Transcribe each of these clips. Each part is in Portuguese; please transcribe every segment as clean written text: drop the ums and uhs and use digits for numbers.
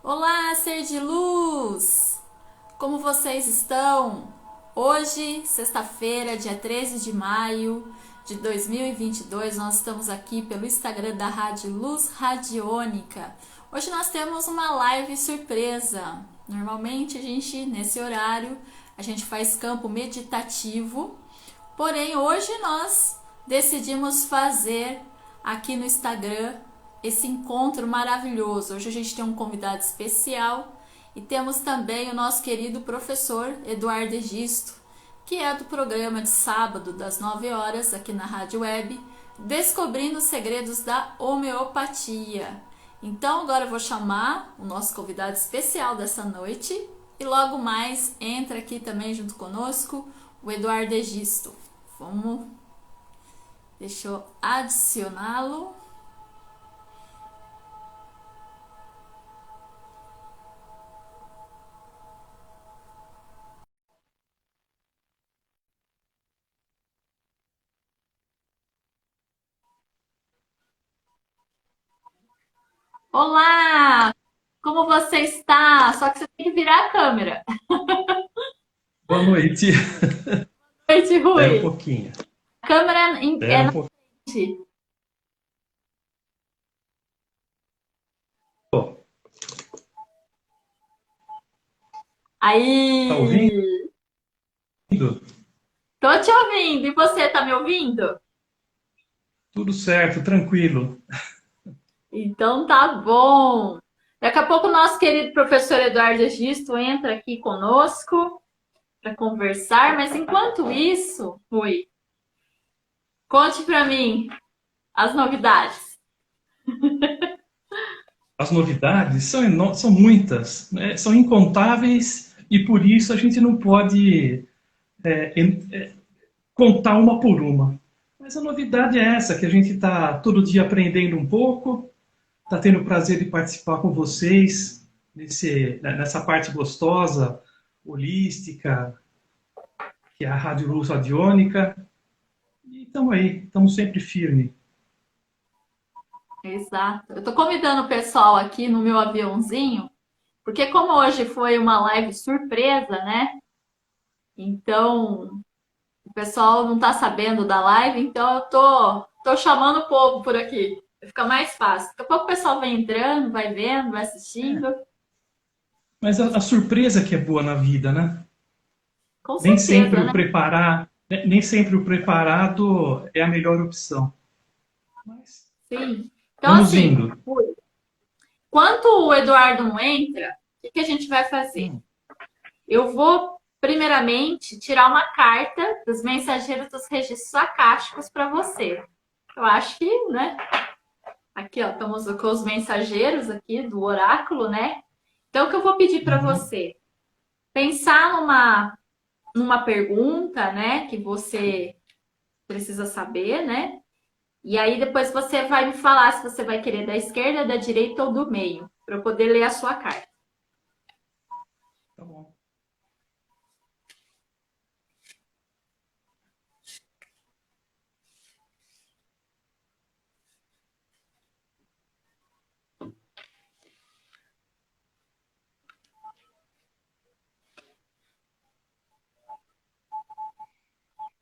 Olá, ser de luz! Como vocês estão? Hoje, sexta-feira, dia 13 de maio de 2022, nós estamos aqui pelo Instagram da Rádio Luz Radiônica. Hoje nós temos uma live surpresa. Normalmente, nesse horário, a gente faz campo meditativo. Porém, hoje nós decidimos fazer aqui no Instagram esse encontro maravilhoso. Hoje a gente tem um convidado especial e temos também o nosso querido professor Eduardo Egisto, que é do programa de sábado das 9 horas aqui na Rádio Web, Descobrindo os Segredos da Homeopatia. Então agora eu vou chamar o nosso convidado especial dessa noite e logo mais entra aqui também junto conosco o Eduardo Egisto. Deixa eu adicioná-lo. Olá! Como você está? Só que você tem que virar a câmera. Boa noite. Oi, Noite, Espera um Rui. pouquinho. A câmera é Espera um na pouquinho. frente. Tá ouvindo? Aí, tô te ouvindo. E você tá me ouvindo? Tudo certo, tranquilo. Então tá bom. Daqui a pouco o nosso querido professor Eduardo Egisto entra aqui conosco para conversar, mas enquanto isso, Rui, conte para mim as novidades. As novidades são muitas, né? São incontáveis e por isso a gente não pode contar uma por uma. Mas a novidade é essa, que a gente está todo dia aprendendo um pouco, está tendo o prazer de participar com vocês nessa parte gostosa, holística, que é a Rádio Luz Radiônica. E estamos aí, estamos sempre firmes. Exato. Eu tô convidando o pessoal aqui no meu aviãozinho, porque como hoje foi uma live surpresa, né? Então, o pessoal não tá sabendo da live, então eu tô chamando o povo por aqui. Fica mais fácil. Daqui a pouco o pessoal vai entrando, vai vendo, vai assistindo. Mas a surpresa que é boa na vida, né? Com Nem sempre certeza, o né? preparar, nem sempre o preparado é a melhor opção. Mas Sim. Então, vamos assim, indo. enquanto o Eduardo não entra, o que a gente vai fazer? Eu vou, primeiramente, tirar uma carta dos mensageiros dos registros acásticos para você. Eu acho que, né? Aqui, ó, estamos com os mensageiros aqui do oráculo, né? Então, o que eu vou pedir para Uhum. você? Pensar numa pergunta, né? Que você precisa saber, né? E aí depois você vai me falar se você vai querer da esquerda, da direita ou do meio, para eu poder ler a sua carta. Tá bom.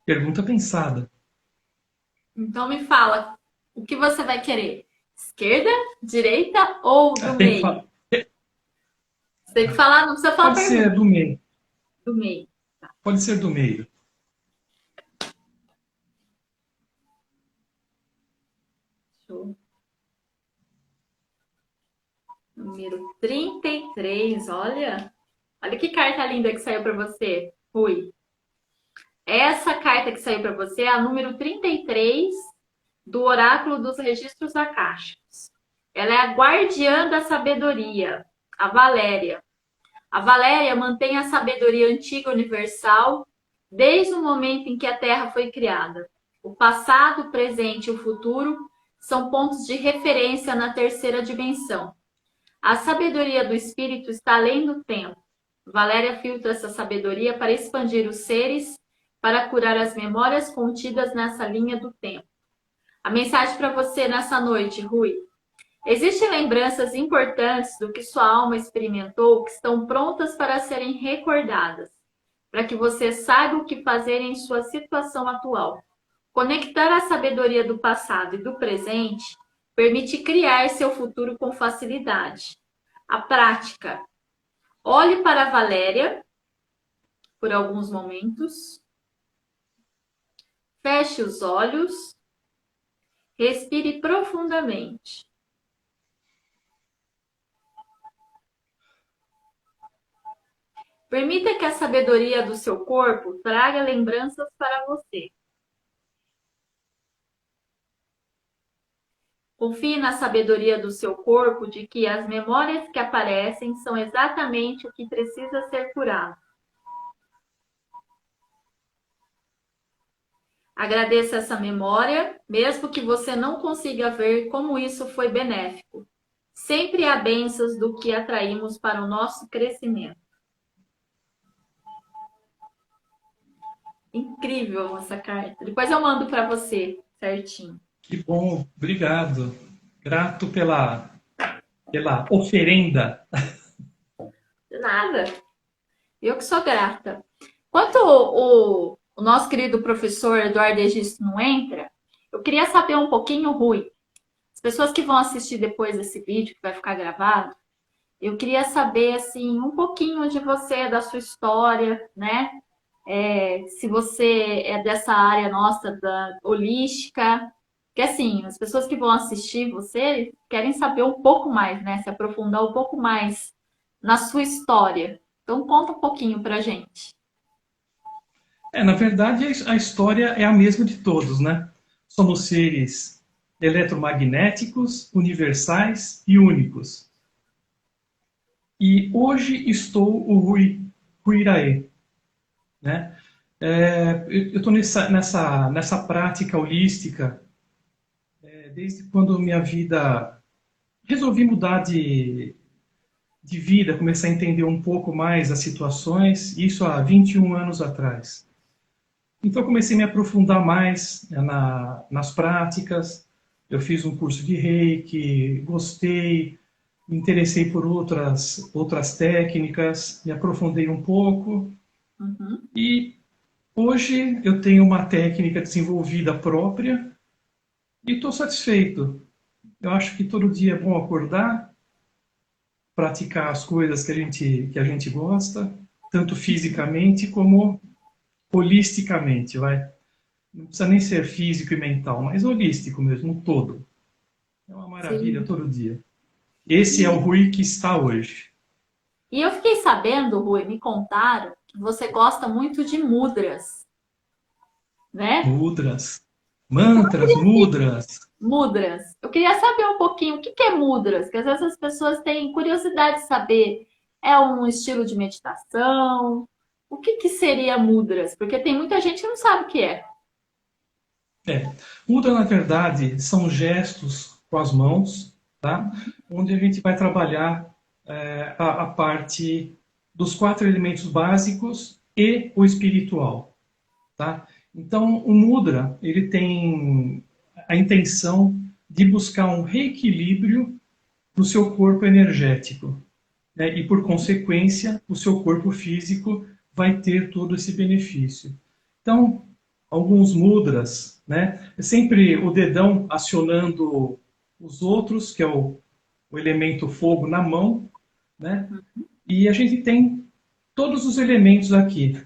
Pergunta pensada. Então me fala, o que você vai querer? Esquerda, direita ou do Tem que meio? falar. Você tem que falar, não precisa falar a Pode ser pergunta, do meio. do meio. Pode ser do meio. Show. Número 33, olha. Olha que carta linda que saiu para você, Rui. Essa carta que saiu para você é a número 33 do Oráculo dos Registros Acásticos. Ela é a guardiã da sabedoria, a Valéria. A Valéria mantém a sabedoria antiga universal desde o momento em que a Terra foi criada. O passado, o presente e o futuro são pontos de referência na terceira dimensão. A sabedoria do espírito está além do tempo. Valéria filtra essa sabedoria para expandir os seres, para curar as memórias contidas nessa linha do tempo. A mensagem para você nessa noite, Rui. Existem lembranças importantes do que sua alma experimentou que estão prontas para serem recordadas, para que você saiba o que fazer em sua situação atual. Conectar a sabedoria do passado e do presente permite criar seu futuro com facilidade. A prática. Olhe para a Valéria por alguns momentos. Feche os olhos. Respire profundamente. Permita que a sabedoria do seu corpo traga lembranças para você. Confie na sabedoria do seu corpo de que as memórias que aparecem são exatamente o que precisa ser curado. Agradeça essa memória, mesmo que você não consiga ver como isso foi benéfico. Sempre há bênçãos do que atraímos para o nosso crescimento. Incrível essa carta. Depois eu mando para você, certinho. Que bom, obrigado. Grato pela oferenda. De nada. Eu que sou grata. Enquanto o nosso querido professor Eduardo Egisto não entra, eu queria saber um pouquinho, Rui. As pessoas que vão assistir depois desse vídeo, que vai ficar gravado, eu queria saber, assim, um pouquinho de você, da sua história, né? Se você é dessa área nossa, da holística. Porque, assim, as pessoas que vão assistir você querem saber um pouco mais, né? Se aprofundar um pouco mais na sua história. Então, conta um pouquinho pra gente. Na verdade, a história é a mesma de todos, né? Somos seres eletromagnéticos, universais e únicos. E hoje estou o Ruiraê, né? Eu estou nessa prática holística desde quando minha vida resolvi mudar de vida, começar a entender um pouco mais as situações, isso há 21 anos atrás. Então eu comecei a me aprofundar mais nas práticas, eu fiz um curso de Reiki, gostei, me interessei por outras técnicas, me aprofundei um pouco, Uhum. e hoje eu tenho uma técnica desenvolvida própria e estou satisfeito. Eu acho que todo dia é bom acordar, praticar as coisas que a gente gosta, tanto fisicamente como holisticamente, vai. Não precisa nem ser físico e mental, mas holístico mesmo, um todo. É uma maravilha Sim. todo dia. Esse é o E, Rui que está hoje. e eu fiquei sabendo, Rui, me contaram que você gosta muito de mudras, né? Mudras, Então, mantras, mudras. mudras. Eu queria saber um pouquinho o que é mudras, porque às vezes as pessoas têm curiosidade de saber. É um estilo de meditação? O que seria mudras? Porque tem muita gente que não sabe o que é. Mudra, na verdade, são gestos com as mãos, tá? Onde a gente vai trabalhar a parte dos 4 elementos básicos e o espiritual, tá? Então, o mudra, ele tem a intenção de buscar um reequilíbrio no seu corpo energético, né? E, por consequência, o seu corpo físico vai ter todo esse benefício. Então, alguns mudras, né? É sempre o dedão acionando os outros, que é o elemento fogo na mão, né? E a gente tem todos os elementos aqui: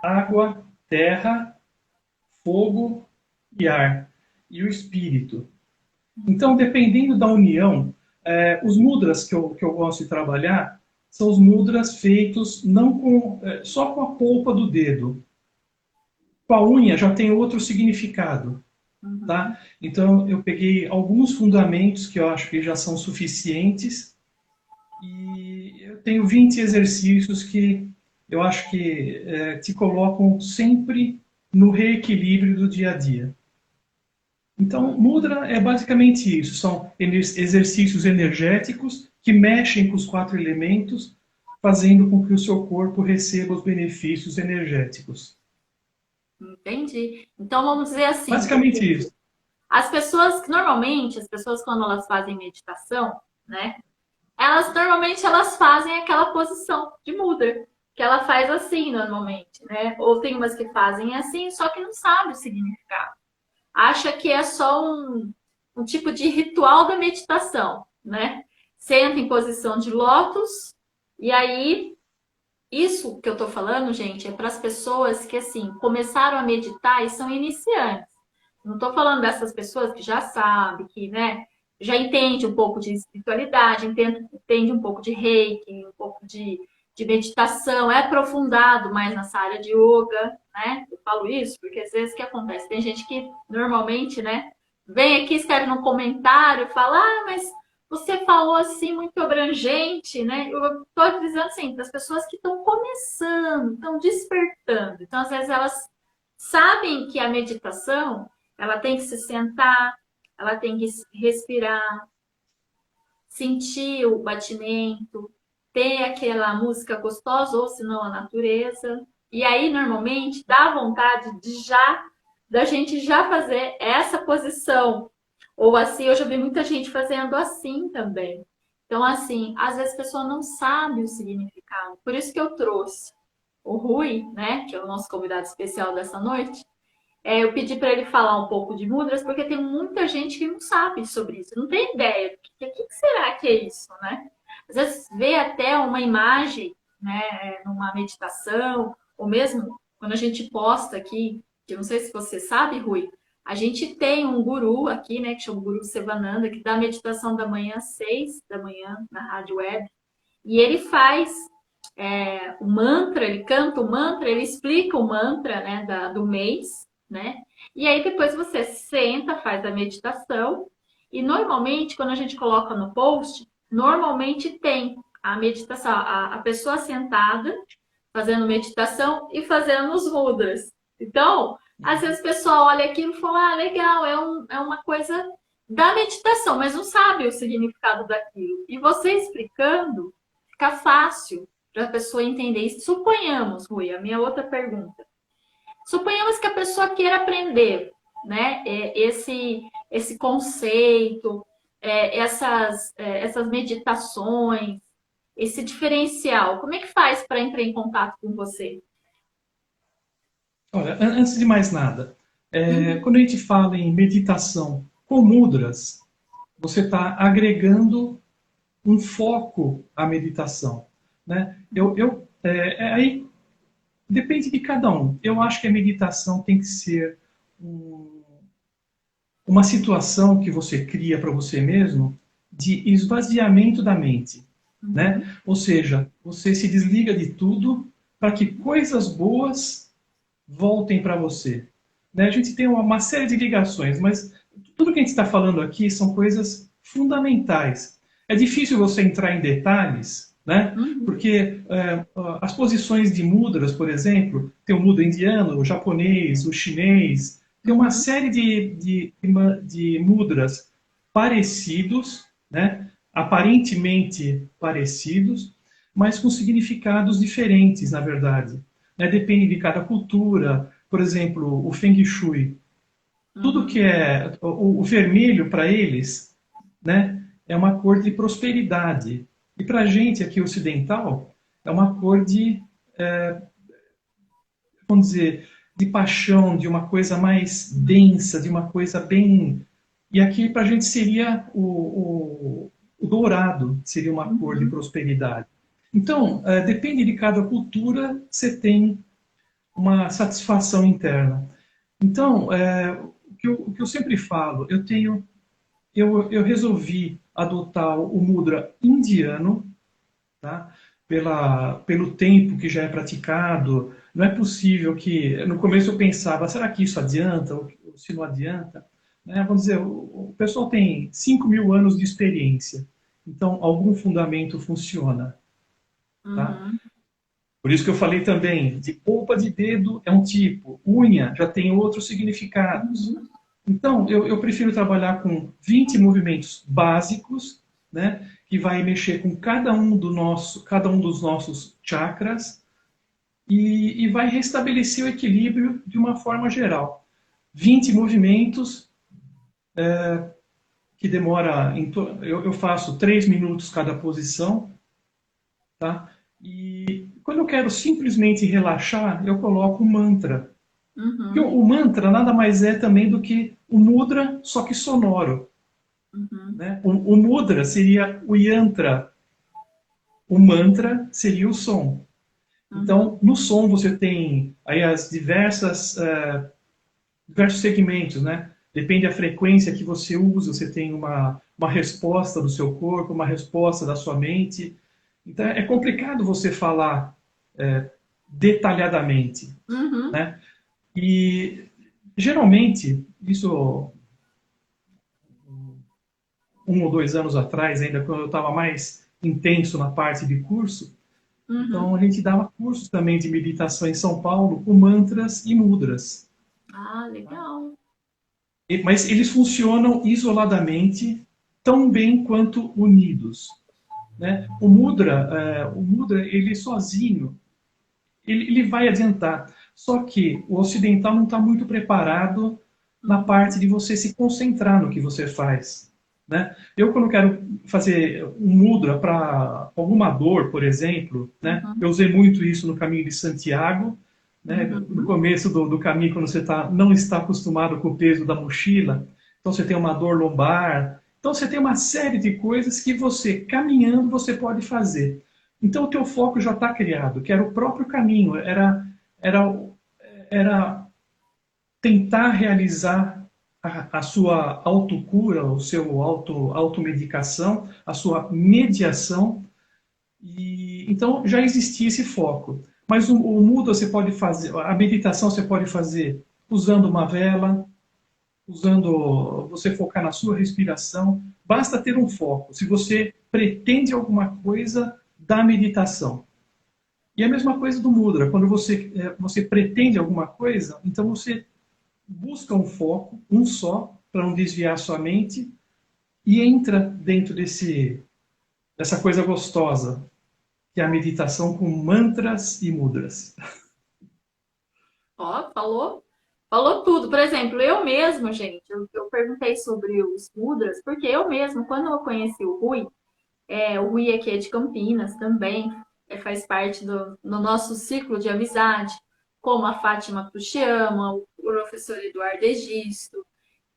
água, terra, fogo e ar, e o espírito. Então, dependendo da união, os mudras que eu gosto de trabalhar são os mudras feitos não só com a polpa do dedo. Com a unha já tem outro significado. Uhum. Tá? Então, eu peguei alguns fundamentos que eu acho que já são suficientes e eu tenho 20 exercícios que eu acho que te colocam sempre no reequilíbrio do dia a dia. Então, mudra é basicamente isso: são exercícios energéticos que mexem com os 4 elementos, fazendo com que o seu corpo receba os benefícios energéticos. Entendi. Então vamos dizer assim, Basicamente isso. As pessoas, normalmente, as pessoas quando elas fazem meditação, né? Elas normalmente elas fazem aquela posição de mudra, que ela faz assim normalmente, né? Ou tem umas que fazem assim, só que não sabe o significado. Acha que é só um tipo de ritual da meditação, né? Senta em posição de lótus, e aí, isso que eu tô falando, gente, é para as pessoas que, assim, começaram a meditar e são iniciantes. Não tô falando dessas pessoas que já sabem, que, né, já entende um pouco de espiritualidade, entende um pouco de reiki, um pouco de meditação, é aprofundado mais nessa área de yoga, né? Eu falo isso porque às vezes o que acontece? Tem gente que normalmente, né, vem aqui, escreve no comentário, fala, ah, mas você falou assim muito abrangente, né? Eu estou dizendo assim, para as pessoas que estão começando, estão despertando. Então, às vezes, elas sabem que a meditação, ela tem que se sentar, ela tem que respirar, sentir o batimento, ter aquela música gostosa, ou se não a natureza. E aí, normalmente, dá vontade de já, da gente já fazer essa posição. Ou assim, eu já vi muita gente fazendo assim também. Então, assim, às vezes a pessoa não sabe o significado. Por isso que eu trouxe o Rui, né, que é o nosso convidado especial dessa noite, eu pedi para ele falar um pouco de mudras, porque tem muita gente que não sabe sobre isso, não tem ideia. O que será que é isso, né? Às vezes vê até uma imagem, né, numa meditação, ou mesmo quando a gente posta aqui, que eu não sei se você sabe, Rui, a gente tem um guru aqui, né, que chama o Guru Sevananda, que dá meditação da manhã às 6 da manhã na rádio web, e ele faz o mantra, ele canta o mantra, ele explica o mantra, né, do mês, né? E aí depois você senta, faz a meditação. E normalmente, quando a gente coloca no post, normalmente tem a meditação, a pessoa sentada, fazendo meditação e fazendo os mudras. Então, às vezes o pessoal olha aquilo e fala, ah, legal, é uma coisa da meditação, mas não sabe o significado daquilo. E você explicando, fica fácil para a pessoa entender isso. Suponhamos, Rui, a minha outra pergunta. Suponhamos que a pessoa queira aprender, né, esse conceito, essas meditações, esse diferencial. Como é que faz para entrar em contato com você? Olha, antes de mais nada, Uhum, quando a gente fala em meditação com mudras, você está agregando um foco à meditação, né? Aí depende de cada um. Eu acho que a meditação tem que ser um, uma situação que você cria para você mesmo de esvaziamento da mente, né? uhum, Ou seja, você se desliga de tudo para que coisas boas voltem para você. Né? A gente tem uma série de ligações, mas tudo que a gente está falando aqui são coisas fundamentais. É difícil você entrar em detalhes, né? uhum, Porque as posições de mudras, por exemplo, tem o mudra indiano, o japonês, o chinês, tem uma uhum, série de mudras parecidos, né? Aparentemente parecidos, mas com significados diferentes, na verdade. Né? Depende de cada cultura. Por exemplo, o Feng Shui. Tudo que uhum, é o vermelho para eles, né, é uma cor de prosperidade. E para a gente aqui ocidental, é uma cor de, vamos dizer, de paixão, de uma coisa mais densa, de uma coisa bem. E aqui para a gente seria o dourado, seria uma cor de uhum, prosperidade. Então, depende de cada cultura, você tem uma satisfação interna. Então, o que eu sempre falo, eu resolvi adotar o mudra indiano, tá? Pelo tempo que já é praticado. Não é possível que, no começo eu pensava, será que isso adianta ou se não adianta? Né? Vamos dizer, o pessoal tem 5.000 anos de experiência, então algum fundamento funciona, tá? uhum, Por isso que eu falei também, de polpa de dedo é um tipo, unha já tem outros significados. uhum, Então, eu prefiro trabalhar com 20 movimentos básicos, né, que vai mexer com cada um dos nossos chakras e vai restabelecer o equilíbrio de uma forma geral. 20 movimentos, que demora, eu faço 3 minutos cada posição, tá? E quando eu quero simplesmente relaxar, eu coloco um mantra. Porque Uhum, o mantra nada mais é também do que o mudra, só que sonoro, uhum, né? O mudra seria o yantra, o mantra seria o som. uhum, Então, no som você tem aí as diversos segmentos, né? Depende da frequência que você usa, você tem uma resposta do seu corpo, uma resposta da sua mente. Então, é complicado você falar detalhadamente, uhum, né? E, geralmente, isso 1 ou 2 anos atrás, ainda quando eu estava mais intenso na parte de curso, então uhum. a gente dava cursos também de meditação em São Paulo com mantras e mudras. Ah, legal. Mas eles funcionam isoladamente tão bem quanto unidos, né? O mudra, ele sozinho, ele vai adiantar. Só que o ocidental não está muito preparado na Uhum, parte de você se concentrar no que você faz, né? Eu, quando quero fazer um mudra para alguma dor, por exemplo, né? Eu uhum, usei muito isso no caminho de Santiago, né? No uhum. começo do caminho, quando você não está acostumado com o peso da mochila, então você tem uma dor lombar, então você tem uma série de coisas que você, caminhando, você pode fazer. Então o teu foco já está criado, que era o próprio caminho, era, era tentar realizar a sua autocura, o seu automedicação, a sua mediação. E então já existia esse foco. Mas o mudo você pode fazer, a meditação você pode fazer usando uma vela, usando você focar na sua respiração. Basta ter um foco. Se você pretende alguma coisa da meditação. E a mesma coisa do mudra. Quando você pretende alguma coisa, então você busca um foco, um só, para não desviar sua mente, e entra dentro dessa coisa gostosa, que é a meditação com mantras e mudras. Ó, falou tudo. Por exemplo, eu mesmo, gente, eu perguntei sobre os mudras, porque eu mesmo, quando eu conheci o Rui aqui é de Campinas também, faz parte do nosso ciclo de amizade, como a Fátima Cruciama, o professor Eduardo Egisto.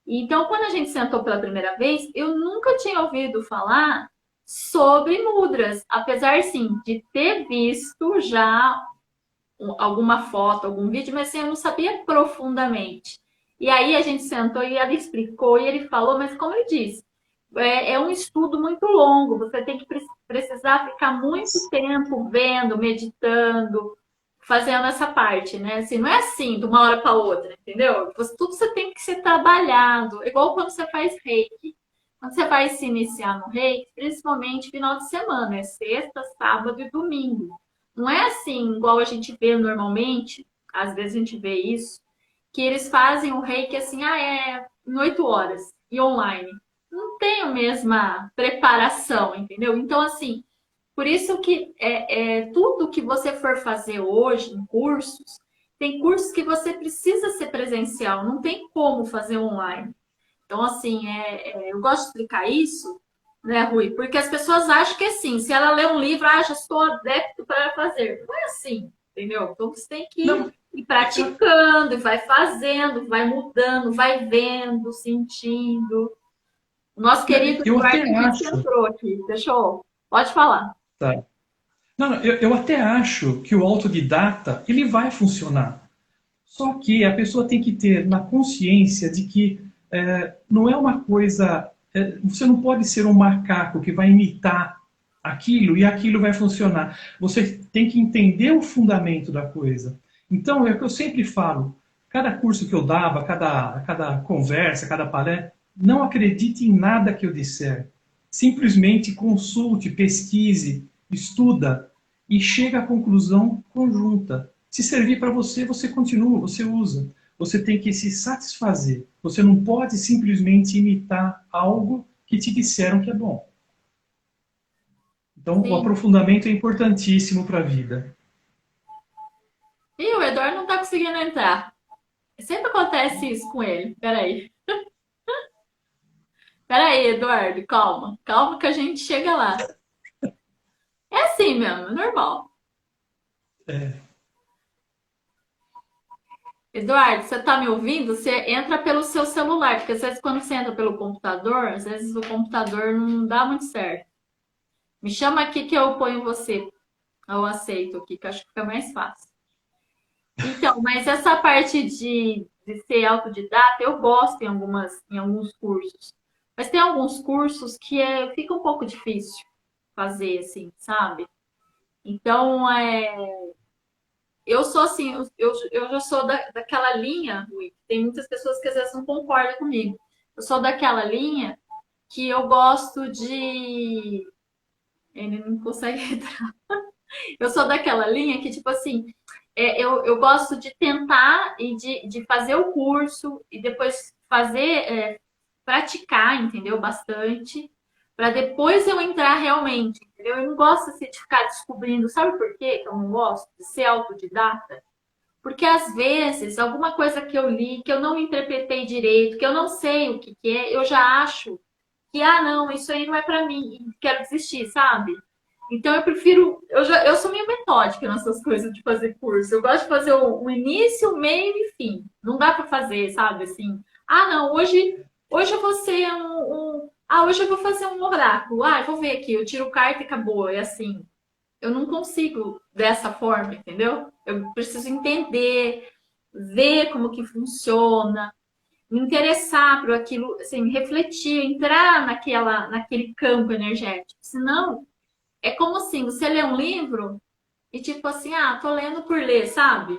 Então, quando a gente sentou pela primeira vez, eu nunca tinha ouvido falar sobre mudras, apesar sim de ter visto já alguma foto, algum vídeo, mas assim, eu não sabia profundamente. E aí a gente sentou e ela explicou e ele falou, mas como ele disse, é um estudo muito longo, você tem que precisar ficar muito tempo vendo, meditando, fazendo essa parte, né? Assim, não é assim, de uma hora para outra, entendeu? Tudo você tem que ser trabalhado, igual quando você faz reiki. Quando você vai se iniciar no reiki, principalmente final de semana, é sexta, sábado e domingo. Não é assim, igual a gente vê normalmente, às vezes a gente vê isso, que eles fazem o reiki assim, em 8 horas e online. Não tem a mesma preparação, entendeu? Então, assim, por isso que tudo que você for fazer hoje em cursos, tem cursos que você precisa ser presencial, não tem como fazer online. Então, assim, eu gosto de explicar isso, né, Rui? Porque as pessoas acham que assim, se ela lê um livro, já estou adepto para fazer. Não é assim, entendeu? Então você tem que Não, ir eu, praticando, e vai fazendo, vai mudando, vai vendo, sentindo. O nosso querido eu até Eduardo Henrique acho, entrou aqui, fechou? Pode falar. tá? Não, eu até acho que o autodidata ele vai funcionar. Só que a pessoa tem que ter na consciência de que não é uma coisa. Você não pode ser um macaco que vai imitar aquilo e aquilo vai funcionar. Você tem que entender o fundamento da coisa. Então, é o que eu sempre falo: cada curso que eu dava, cada conversa, cada palestra, não acredite em nada que eu disser. Simplesmente consulte, pesquise, estuda e chega à conclusão conjunta. Se servir para você, você continua, você usa. Você tem que se satisfazer. Você não pode simplesmente imitar algo que te disseram que é bom. Então, o Sim. aprofundamento é importantíssimo para a vida. E o Eduardo não tá conseguindo entrar. Sempre acontece isso com ele. Peraí. Peraí, Eduardo, calma. Calma que a gente chega lá. É assim mesmo, é normal. É, Eduardo, você tá me ouvindo? Você entra pelo seu celular, porque às vezes quando você entra pelo computador, às vezes o computador não dá muito certo. Me chama aqui que eu ponho você. Eu aceito aqui, que eu acho que fica mais fácil. Então, mas essa parte de ser autodidata, eu gosto em alguns cursos. Mas tem alguns cursos que fica um pouco difícil fazer, assim, sabe? Então, eu sou assim, eu já sou daquela linha, Rui. Tem muitas pessoas que às vezes não concordam comigo. Eu sou daquela linha que eu gosto de. Ele não consegue. Eu sou daquela linha que, tipo assim, eu gosto de tentar e de fazer o curso e depois praticar, entendeu? Bastante, para depois eu entrar realmente, entendeu? Eu não gosto assim, de ficar descobrindo. Sabe por quê que eu não gosto de ser autodidata? Porque às vezes alguma coisa que eu li, que eu não interpretei direito, que eu não sei o que, que é, eu já acho que, ah, não, isso aí não é para mim, e quero desistir, sabe? Então eu prefiro, eu sou meio metódica nessas coisas de fazer curso. Eu gosto de fazer o início, o meio e fim. Não dá para fazer, sabe? Assim, ah, não, hoje eu vou ser hoje eu vou fazer um oráculo. Ah, eu vou ver aqui, eu tiro carta e acabou. É assim, eu não consigo dessa forma, entendeu? Eu preciso entender, ver como que funciona, me interessar por aquilo, assim, refletir, entrar naquele campo energético. Senão, é como assim, você lê um livro e tipo assim, ah, tô lendo por ler, sabe?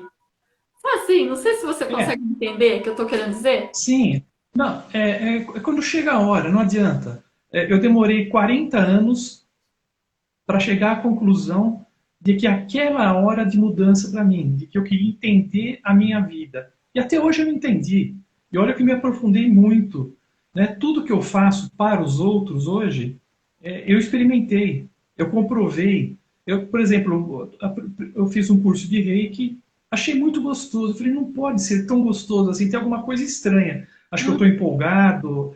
Assim, não sei se você é, consegue entender o que eu tô querendo dizer. sim. Não, é quando chega a hora, não adianta. Eu demorei 40 anos para chegar à conclusão de que aquela a hora de mudança para mim, de que eu queria entender a minha vida. E até hoje eu não entendi. E olha que eu me aprofundei muito. Né? Tudo que eu faço para os outros hoje, eu experimentei, eu comprovei. Eu, por exemplo, eu fiz um curso de Reiki, achei muito gostoso. Eu falei, não pode ser tão gostoso assim, tem alguma coisa estranha. Acho que eu estou empolgado.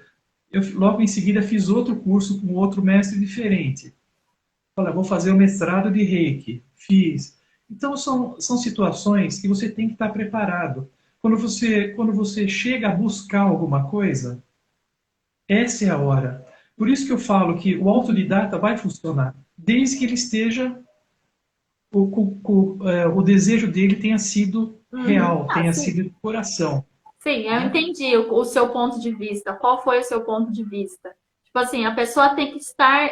Eu, logo em seguida, fiz outro curso com outro mestre diferente. Falei, vou fazer o mestrado de Reiki. Fiz. Então, são situações que você tem que estar preparado. Quando você chega a buscar alguma coisa, essa é a hora. Por isso que eu falo que o autodidata vai funcionar, desde que ele esteja, o desejo dele tenha sido Uhum. real, Ah, tenha sim. sido de coração. Sim, eu Né? entendi o seu ponto de vista. Qual foi o seu ponto de vista? Tipo assim, a pessoa tem que estar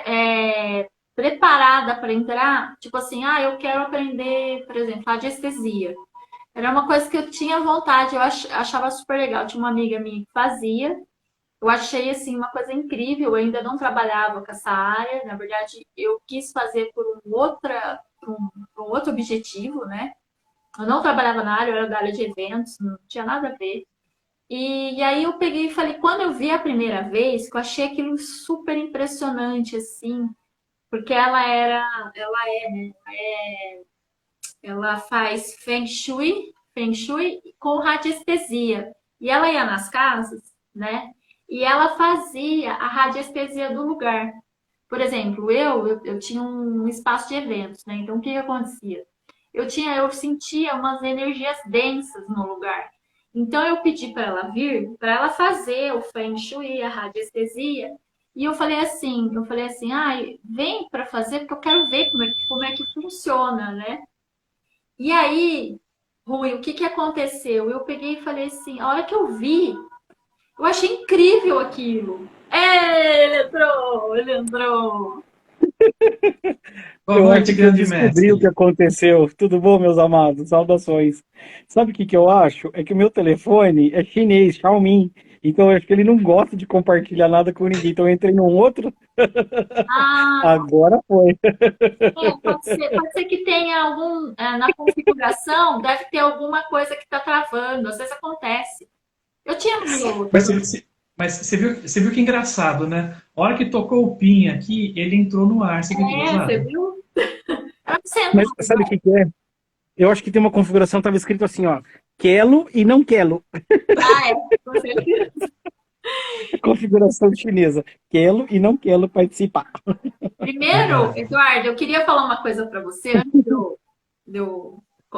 preparada para entrar. Tipo assim, ah, eu quero aprender, por exemplo, radiestesia. Era uma coisa que eu tinha vontade, achava super legal. Tinha uma amiga minha que fazia. Eu achei assim uma coisa incrível. Eu ainda não trabalhava com essa área. Na verdade, eu quis fazer por um outro objetivo, né? Eu não trabalhava na área, eu era da área de eventos, não tinha nada a ver. E aí eu peguei e falei, quando eu vi a primeira vez, que eu achei aquilo super impressionante, assim, porque né? Ela faz Feng Shui com radiestesia. E ela ia nas casas, né? E ela fazia a radiestesia do lugar. Por exemplo, eu tinha um espaço de eventos, né? Então o que que acontecia? Eu sentia umas energias densas no lugar. Então eu pedi para ela vir, para ela fazer o Feng Shui, a radiestesia. E eu falei assim, ai, vem para fazer, porque eu quero ver como é que funciona, né? E aí, Rui, o que que aconteceu? Eu peguei e falei assim, a hora que eu vi, eu achei incrível aquilo. Ele entrou, ele entrou. Boa Eu noite, acho que eu grande descobri o que mestre. aconteceu. Tudo bom, meus amados? Saudações. Sabe o que que eu acho? É que o meu telefone é chinês, Xiaomi. Então eu acho que ele não gosta de compartilhar nada com ninguém. Então eu entrei num outro, Ah, agora foi. pode ser que tenha na configuração, deve ter alguma coisa que está travando, às vezes acontece. Eu tinha no meu Mas, outro. você viu que engraçado, né? A hora que tocou o PIN aqui, ele entrou no ar. Você viu que Você gozado? viu? Eu não sei Mas não. sabe o que que é? Eu acho que tem uma configuração, estava escrito assim, ó. Quero e não quero. Ah, é, com certeza. Configuração chinesa. Quero e não quero participar. Primeiro, Verdade. Eduardo, eu queria falar uma coisa para você antes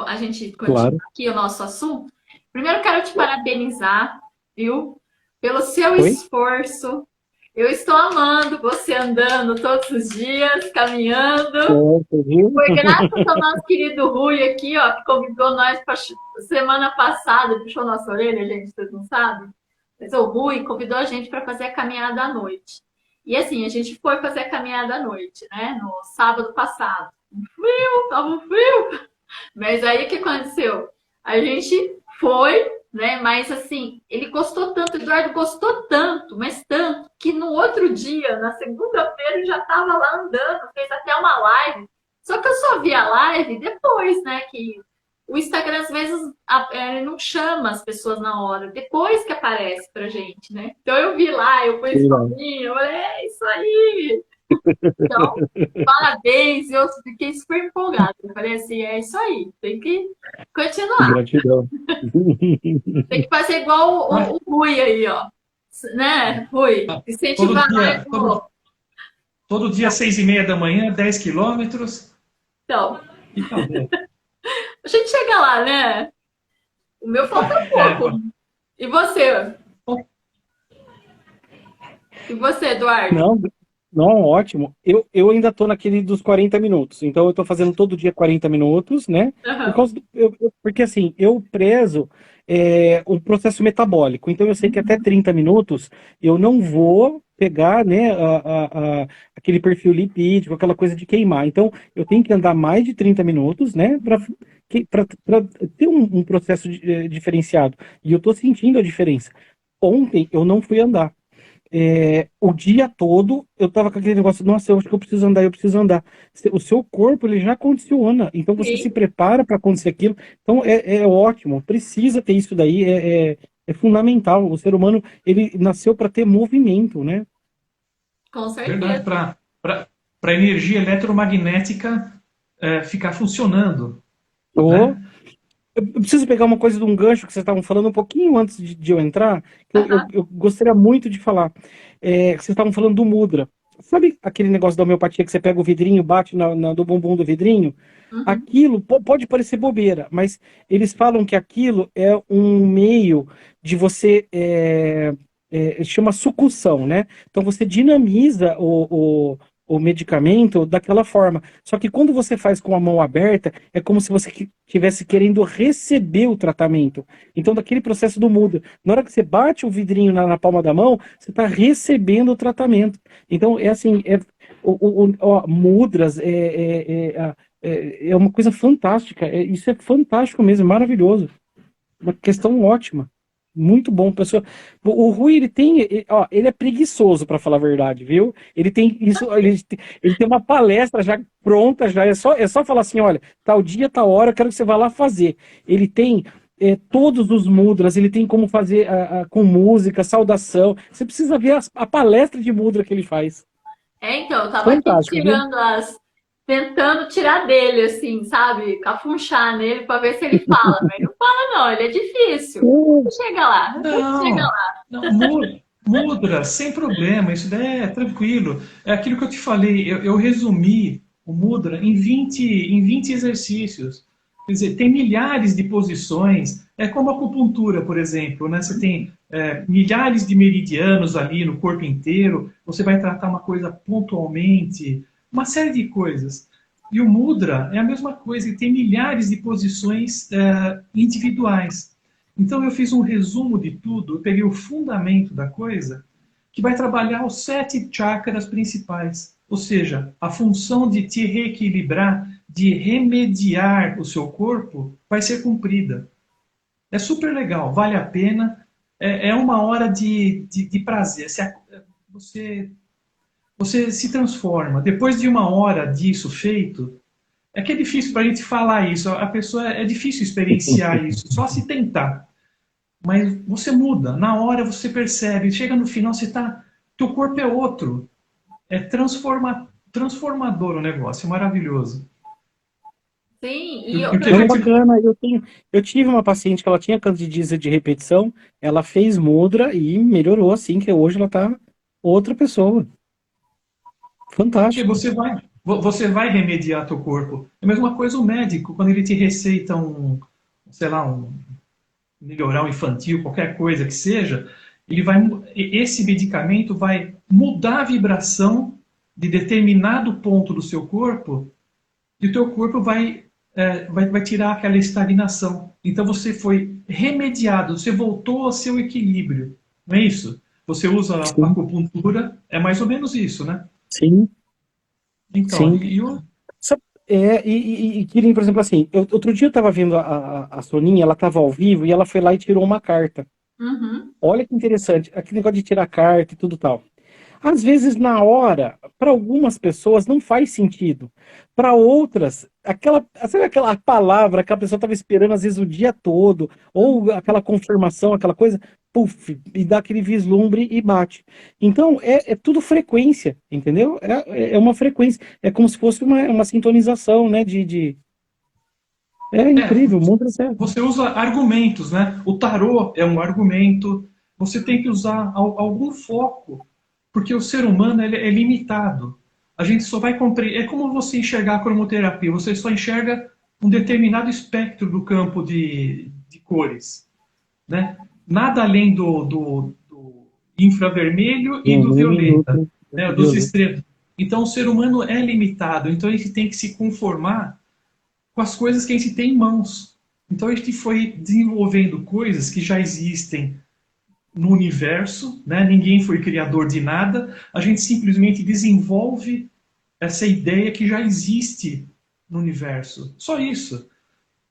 a gente continuar Claro. aqui o nosso assunto. Primeiro, quero te parabenizar, viu, pelo seu Oi? esforço. Eu estou amando você andando todos os dias, caminhando. Certo, viu? Foi graças ao nosso querido Rui aqui, ó, que convidou nós para semana passada, puxou nossa orelha, gente, vocês não sabem? Mas o Rui convidou a gente para fazer a caminhada à noite. E assim, a gente foi fazer a caminhada à noite, né? No sábado passado. Frio, tava um frio. Mas aí o que aconteceu? A gente foi, né? Mas assim, ele gostou tanto, o Eduardo gostou tanto, mas tanto, que no outro dia, na segunda-feira, ele já estava lá andando, fez até uma live. Só que eu só vi a live depois, né? Que o Instagram, às vezes, ele não chama as pessoas na hora, depois que aparece pra gente, né? Então eu vi lá, eu fui Verdade. sozinha, eu falei, é isso aí! Então, parabéns, eu fiquei super empolgada. Eu falei assim, é isso aí, tem que continuar. Gratidão. Tem que fazer igual Mas, o Rui aí, ó. Né, Rui? ah, todo Incentivar nós, dia, todo, pô. todo dia, 6h30 da manhã, 10 quilômetros, Então, e tá bom. a gente chega lá, né? O meu falta É, pouco. E você? E você, Eduardo? Não, não, ótimo. Eu ainda tô naquele dos 40 minutos. Então eu tô fazendo todo dia 40 minutos, né? Por Aham. causa porque assim, eu prezo o processo metabólico. Então eu sei que até 30 minutos eu não vou pegar, né, aquele perfil lipídico, aquela coisa de queimar. Então eu tenho que andar mais de 30 minutos, né, para ter um processo diferenciado. E eu tô sentindo a diferença. Ontem eu não fui andar. O dia todo eu tava com aquele negócio, nossa, eu acho que eu preciso andar, eu preciso andar. O seu corpo, ele já condiciona, então você se Sim, prepara para acontecer aquilo. Então é ótimo, precisa ter isso daí, é fundamental. O ser humano, ele nasceu para ter movimento, né? com verdade, certeza. para a energia eletromagnética ficar funcionando, Ou né? eu preciso pegar uma coisa de um gancho que vocês estavam falando um pouquinho antes de eu entrar, que Aham. eu gostaria muito de falar. Que vocês estavam falando do mudra. Sabe aquele negócio da homeopatia que você pega o vidrinho, bate do bumbum do vidrinho? Uhum. Aquilo pode parecer bobeira, mas eles falam que aquilo é um meio de você. Chama sucção, né? Então você dinamiza o medicamento daquela forma. Só que quando você faz com a mão aberta, é como se você estivesse querendo receber o tratamento. Então, daquele processo do muda. Na hora que você bate o vidrinho na palma da mão, você está recebendo o tratamento. Então, é assim, mudras, é uma coisa fantástica. Isso é fantástico mesmo, é maravilhoso. Uma questão ótima. Muito bom, pessoa. O Rui, ele é preguiçoso, para falar a verdade, viu? Ele tem isso, ele tem uma palestra já pronta, já é só falar assim, olha, tal dia, tal hora, eu quero que você vá lá fazer. Ele tem todos os mudras, ele tem como fazer com música, saudação. Você precisa ver a palestra de mudra que ele faz. Então, eu tava aqui Fantástico, viu? tirando tentando tirar dele, assim, sabe? Cafunchar nele pra ver se ele fala. Mas não fala, não, ele é difícil. Chega lá, chega Não, lá. não, mudra, sem problema, isso daí é tranquilo. É aquilo que eu te falei, eu resumi o mudra em vinte exercícios. Quer dizer, tem milhares de posições, é como a acupuntura, por exemplo, né? Você tem milhares de meridianos ali no corpo inteiro, você vai tratar uma coisa pontualmente, uma série de coisas. E o mudra é a mesma coisa, ele tem milhares de posições individuais. Então eu fiz um resumo de tudo, eu peguei o fundamento da coisa, que vai trabalhar os 7 chakras principais. Ou seja, a função de te reequilibrar, de remediar o seu corpo, vai ser cumprida. É super legal, vale a pena. É uma hora de prazer. Você, você se transforma. Depois de uma hora disso feito, é que é difícil para a gente falar isso. A pessoa é difícil experienciar isso, só se tentar. Mas você muda, na hora você percebe, chega no final, você tá, teu corpo é outro. É transformador o negócio, é maravilhoso. Sim, E e o que a Não, gente... bacana. Eu tive uma paciente que ela tinha candidíase de repetição, ela fez mudra e melhorou assim, que hoje ela tá outra pessoa. Porque Fantástico. você vai remediar teu corpo. É a mesma coisa o médico, quando ele te receita sei lá, um melhoral infantil, qualquer coisa que seja, esse medicamento vai mudar a vibração de determinado ponto do seu corpo e o teu corpo vai tirar aquela estagnação. Então você foi remediado, você voltou ao seu equilíbrio. Não é isso? Você usa a Sim, acupuntura, é mais ou menos isso, né? sim, Então, sim. Que nem, por exemplo, assim, outro dia eu tava vendo a Soninha, ela tava ao vivo e ela foi lá e tirou uma carta. uhum, Olha que interessante, aquele negócio de tirar carta e tudo tal. Às vezes, na hora, para algumas pessoas não faz sentido. Para outras, sabe aquela palavra que a pessoa estava esperando às vezes o dia todo, ou aquela confirmação, aquela coisa, puf, e dá aquele vislumbre e bate. Então, é tudo frequência, entendeu? É uma frequência. É como se fosse uma sintonização, né? É é, incrível, muito certo. você usa argumentos, né? O tarô é um argumento. Você tem que usar algum foco, porque o ser humano ele é limitado. A gente só vai compreender. É como você enxergar a cromoterapia. Você só enxerga um determinado espectro do campo de cores, né? Nada além do infravermelho e do Vermelho, violeta, né? Dos violeta. extremos. Então, o ser humano é limitado. Então, a gente tem que se conformar com as coisas que a gente tem em mãos. Então a gente foi desenvolvendo coisas que já existem no universo, né? Ninguém foi criador de nada, a gente simplesmente desenvolve essa ideia que já existe no universo. Só isso,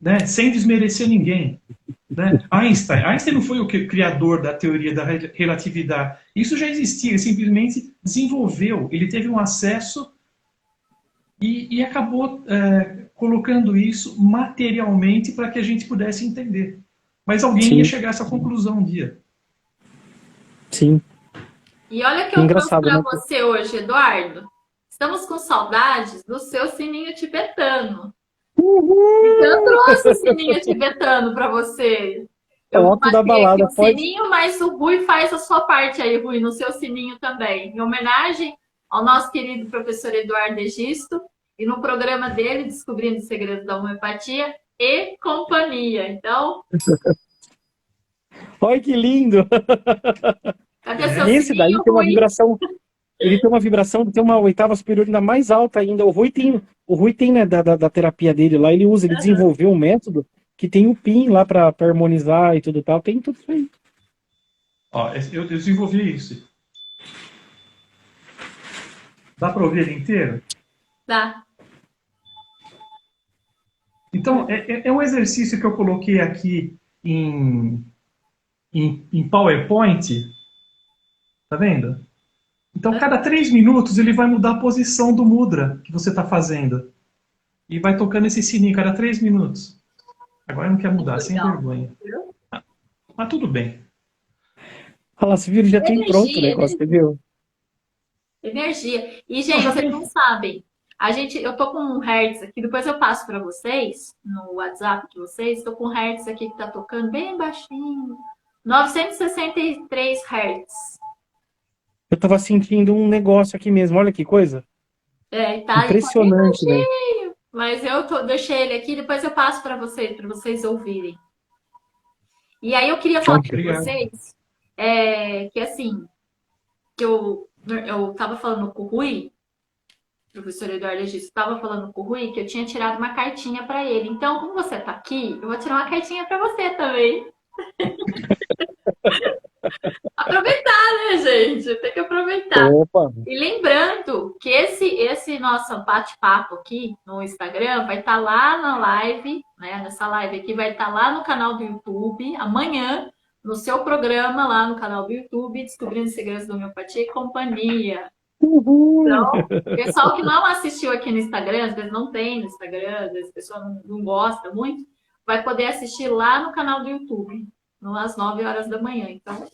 né? Sem desmerecer ninguém. Né? Einstein não foi o criador da teoria da relatividade. Isso já existia, ele simplesmente desenvolveu, ele teve um acesso e acabou colocando isso materialmente para que a gente pudesse entender. Mas alguém ia Sim, chegar a essa conclusão um dia. sim. E olha o que eu trouxe Engraçado, para né? você hoje, Eduardo. Estamos com saudades do seu sininho tibetano. Então, eu Uhul! trouxe o sininho tibetano para você. Eu Foto da marquei aqui balada, o pode. sininho, mas o Rui faz a sua parte aí, Rui, no seu sininho também. Em homenagem ao nosso querido professor Eduardo Egisto e no programa dele, Descobrindo os Segredos da Homeopatia e Companhia. Então, Olha que lindo! cadê seu É. Esse daí sininho, tem uma Rui? vibração, ele tem uma vibração, tem uma oitava superior ainda mais alta ainda. O Rui tem, né, da terapia dele lá, ele desenvolveu um método que tem o PIN lá para harmonizar e tudo tal, tem tudo isso aí. Ó, eu desenvolvi isso. Dá para ouvir ele inteiro? Tá. Então, é um exercício que eu coloquei aqui em PowerPoint. Tá vendo? Então, cada 3 minutos ele vai mudar a posição do mudra que você está fazendo. E vai tocando esse sininho cada 3 minutos. Agora não quer mudar, Muito sem legal. vergonha. Mas tudo bem. Olha lá, você viu, ele já tem pronto o Energia, negócio, entendeu? energia. E, Não, gente, já vocês tem. não sabem. Eu tô com um hertz aqui, depois eu passo para vocês no WhatsApp de vocês. Tô com um hertz aqui que tá tocando bem baixinho. 963 hertz. Eu tava sentindo um negócio aqui mesmo, olha que coisa. E tá bem Impressionante, velho. baixinho. Mas deixei ele aqui, depois eu passo para vocês ouvirem. E aí eu queria falar Olha que- com Obrigado. vocês que assim, que eu tava falando com o Rui, o professor Eduardo Regis, estava falando com o Rui que eu tinha tirado uma cartinha para ele. Então, como você tá aqui, eu vou tirar uma cartinha para você também. Aproveitar, né, gente? Tem que aproveitar. Opa, E lembrando que esse nosso bate-papo aqui no Instagram vai estar lá na live, né? Nessa live aqui vai estar lá no canal do YouTube, amanhã, no seu programa lá no canal do YouTube, Descobrindo Segredos da Homeopatia e Companhia. uhul. Então, pessoal que não assistiu aqui no Instagram, às vezes não tem no Instagram, às vezes a pessoa não gosta muito, vai poder assistir lá no canal do YouTube, às 9 horas da manhã. Então,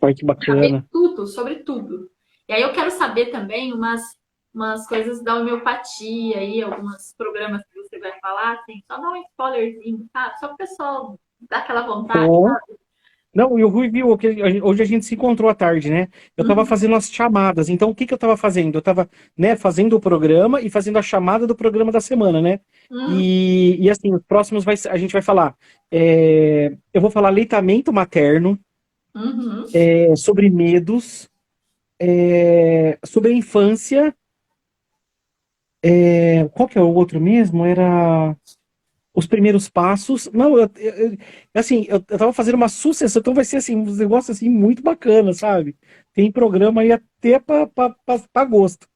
Olha que saber bacana. tudo, sobre tudo. E aí eu quero saber também umas coisas da homeopatia aí, alguns programas que você vai falar, assim, só dá um spoilerzinho, sabe? Só pro pessoal dar aquela vontade, Pô. sabe? Não, e o Rui viu que hoje a gente se encontrou à tarde, né? Eu tava Uhum, fazendo as chamadas. Então, o que que eu tava fazendo? Eu tava, né, fazendo o programa e fazendo a chamada do programa da semana, né? uhum, E assim, os próximos a gente vai falar. Eu vou falar aleitamento materno, uhum. sobre medos, sobre a infância. Qual que é o outro mesmo? Era os primeiros passos. Não, assim, eu tava fazendo uma sucessão, então vai ser assim, um negócio assim muito bacana, sabe? Tem programa aí até pra gosto.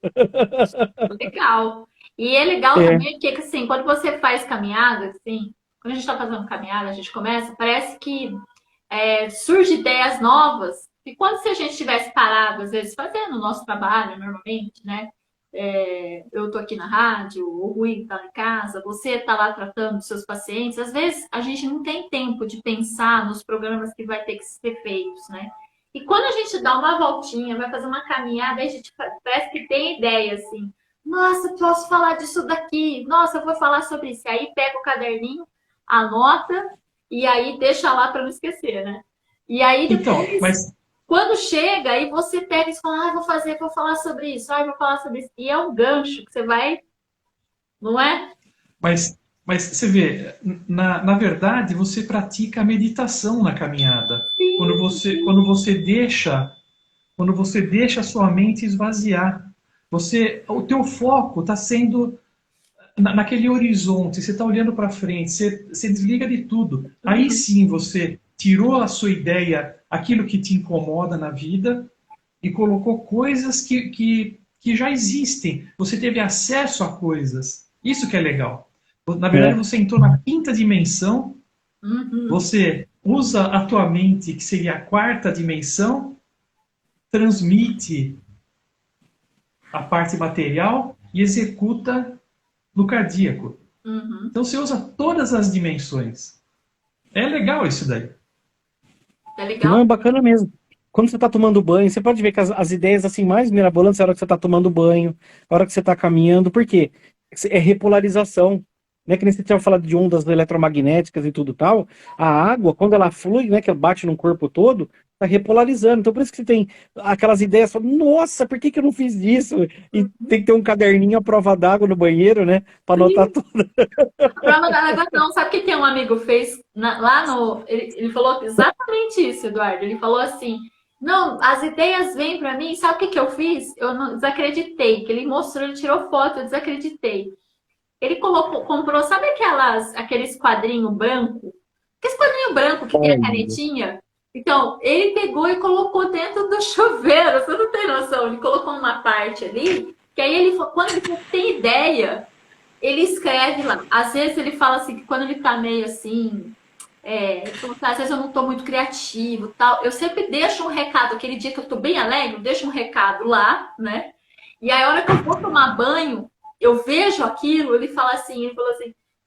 Legal. E é legal É, também porque, assim, quando você faz caminhada, assim, quando a gente está fazendo caminhada, a gente começa, parece que surge ideias novas. E quando se a gente estivesse parado, às vezes, fazendo o nosso trabalho normalmente, né? Eu tô aqui na rádio, o Rui tá em casa, você tá lá tratando dos seus pacientes. Às vezes a gente não tem tempo de pensar nos programas que vai ter que ser feitos, né? E quando a gente dá uma voltinha, vai fazer uma caminhada, a gente parece que tem ideia, assim. Nossa, posso falar disso daqui. Nossa, eu vou falar sobre isso. E aí pega o caderninho, anota e aí deixa lá para não esquecer, né? E aí Então, depois, quando chega, aí você pega e fala, vou falar sobre isso, vou falar sobre isso. E é um gancho que você vai, não é? mas, mas você vê, na verdade, você pratica a meditação na caminhada. Quando Sim, você, sim. quando você deixa, quando você deixa a sua mente esvaziar, o teu foco está sendo naquele horizonte, você está olhando para frente, você desliga de tudo. Aí Uhum, sim você tirou a sua ideia, aquilo que te incomoda na vida, e colocou coisas que já existem. Você teve acesso a coisas. Isso que é legal. Na verdade, é, você entrou na quinta dimensão, uhum, você usa a tua mente, que seria a quarta dimensão, transmite a parte material e executa no cardíaco. uhum. Então você usa todas as dimensões. É legal isso daí. É não legal. é bacana mesmo. Quando você tá tomando banho, você pode ver que as ideias assim mais mirabolantes é a hora que você tá tomando banho, a hora que você tá caminhando, por quê? É repolarização. Né, que nem você tinha falado de ondas eletromagnéticas e tudo tal, a água, quando ela flui, né, que ela bate no corpo todo, tá repolarizando. Então, por isso que você tem aquelas ideias, fala, nossa, por que que eu não fiz isso? E tem que ter um caderninho à prova d'água no banheiro, né, para anotar Sim. tudo. A prova da água não. Sabe o que um amigo fez lá no. Ele falou exatamente isso, Eduardo. Ele falou assim: não, as ideias vêm para mim. Sabe o que eu fiz? Eu não desacreditei. Que ele mostrou, ele tirou foto, eu desacreditei. Ele comprou, sabe aqueles quadrinhos branco? Aqueles quadrinho branco que tem a Olha, canetinha? Então, ele pegou e colocou dentro do chuveiro, você não tem noção. Ele colocou uma parte ali, que aí quando ele tem ideia, ele escreve lá. Às vezes ele fala assim, que quando ele tá meio assim, ele falou que às vezes eu não tô muito criativo, tal. Eu sempre deixo um recado, aquele dia que eu tô bem alegre, eu deixo um recado lá, né? E aí, a hora que eu vou tomar banho, eu vejo aquilo, ele falou assim,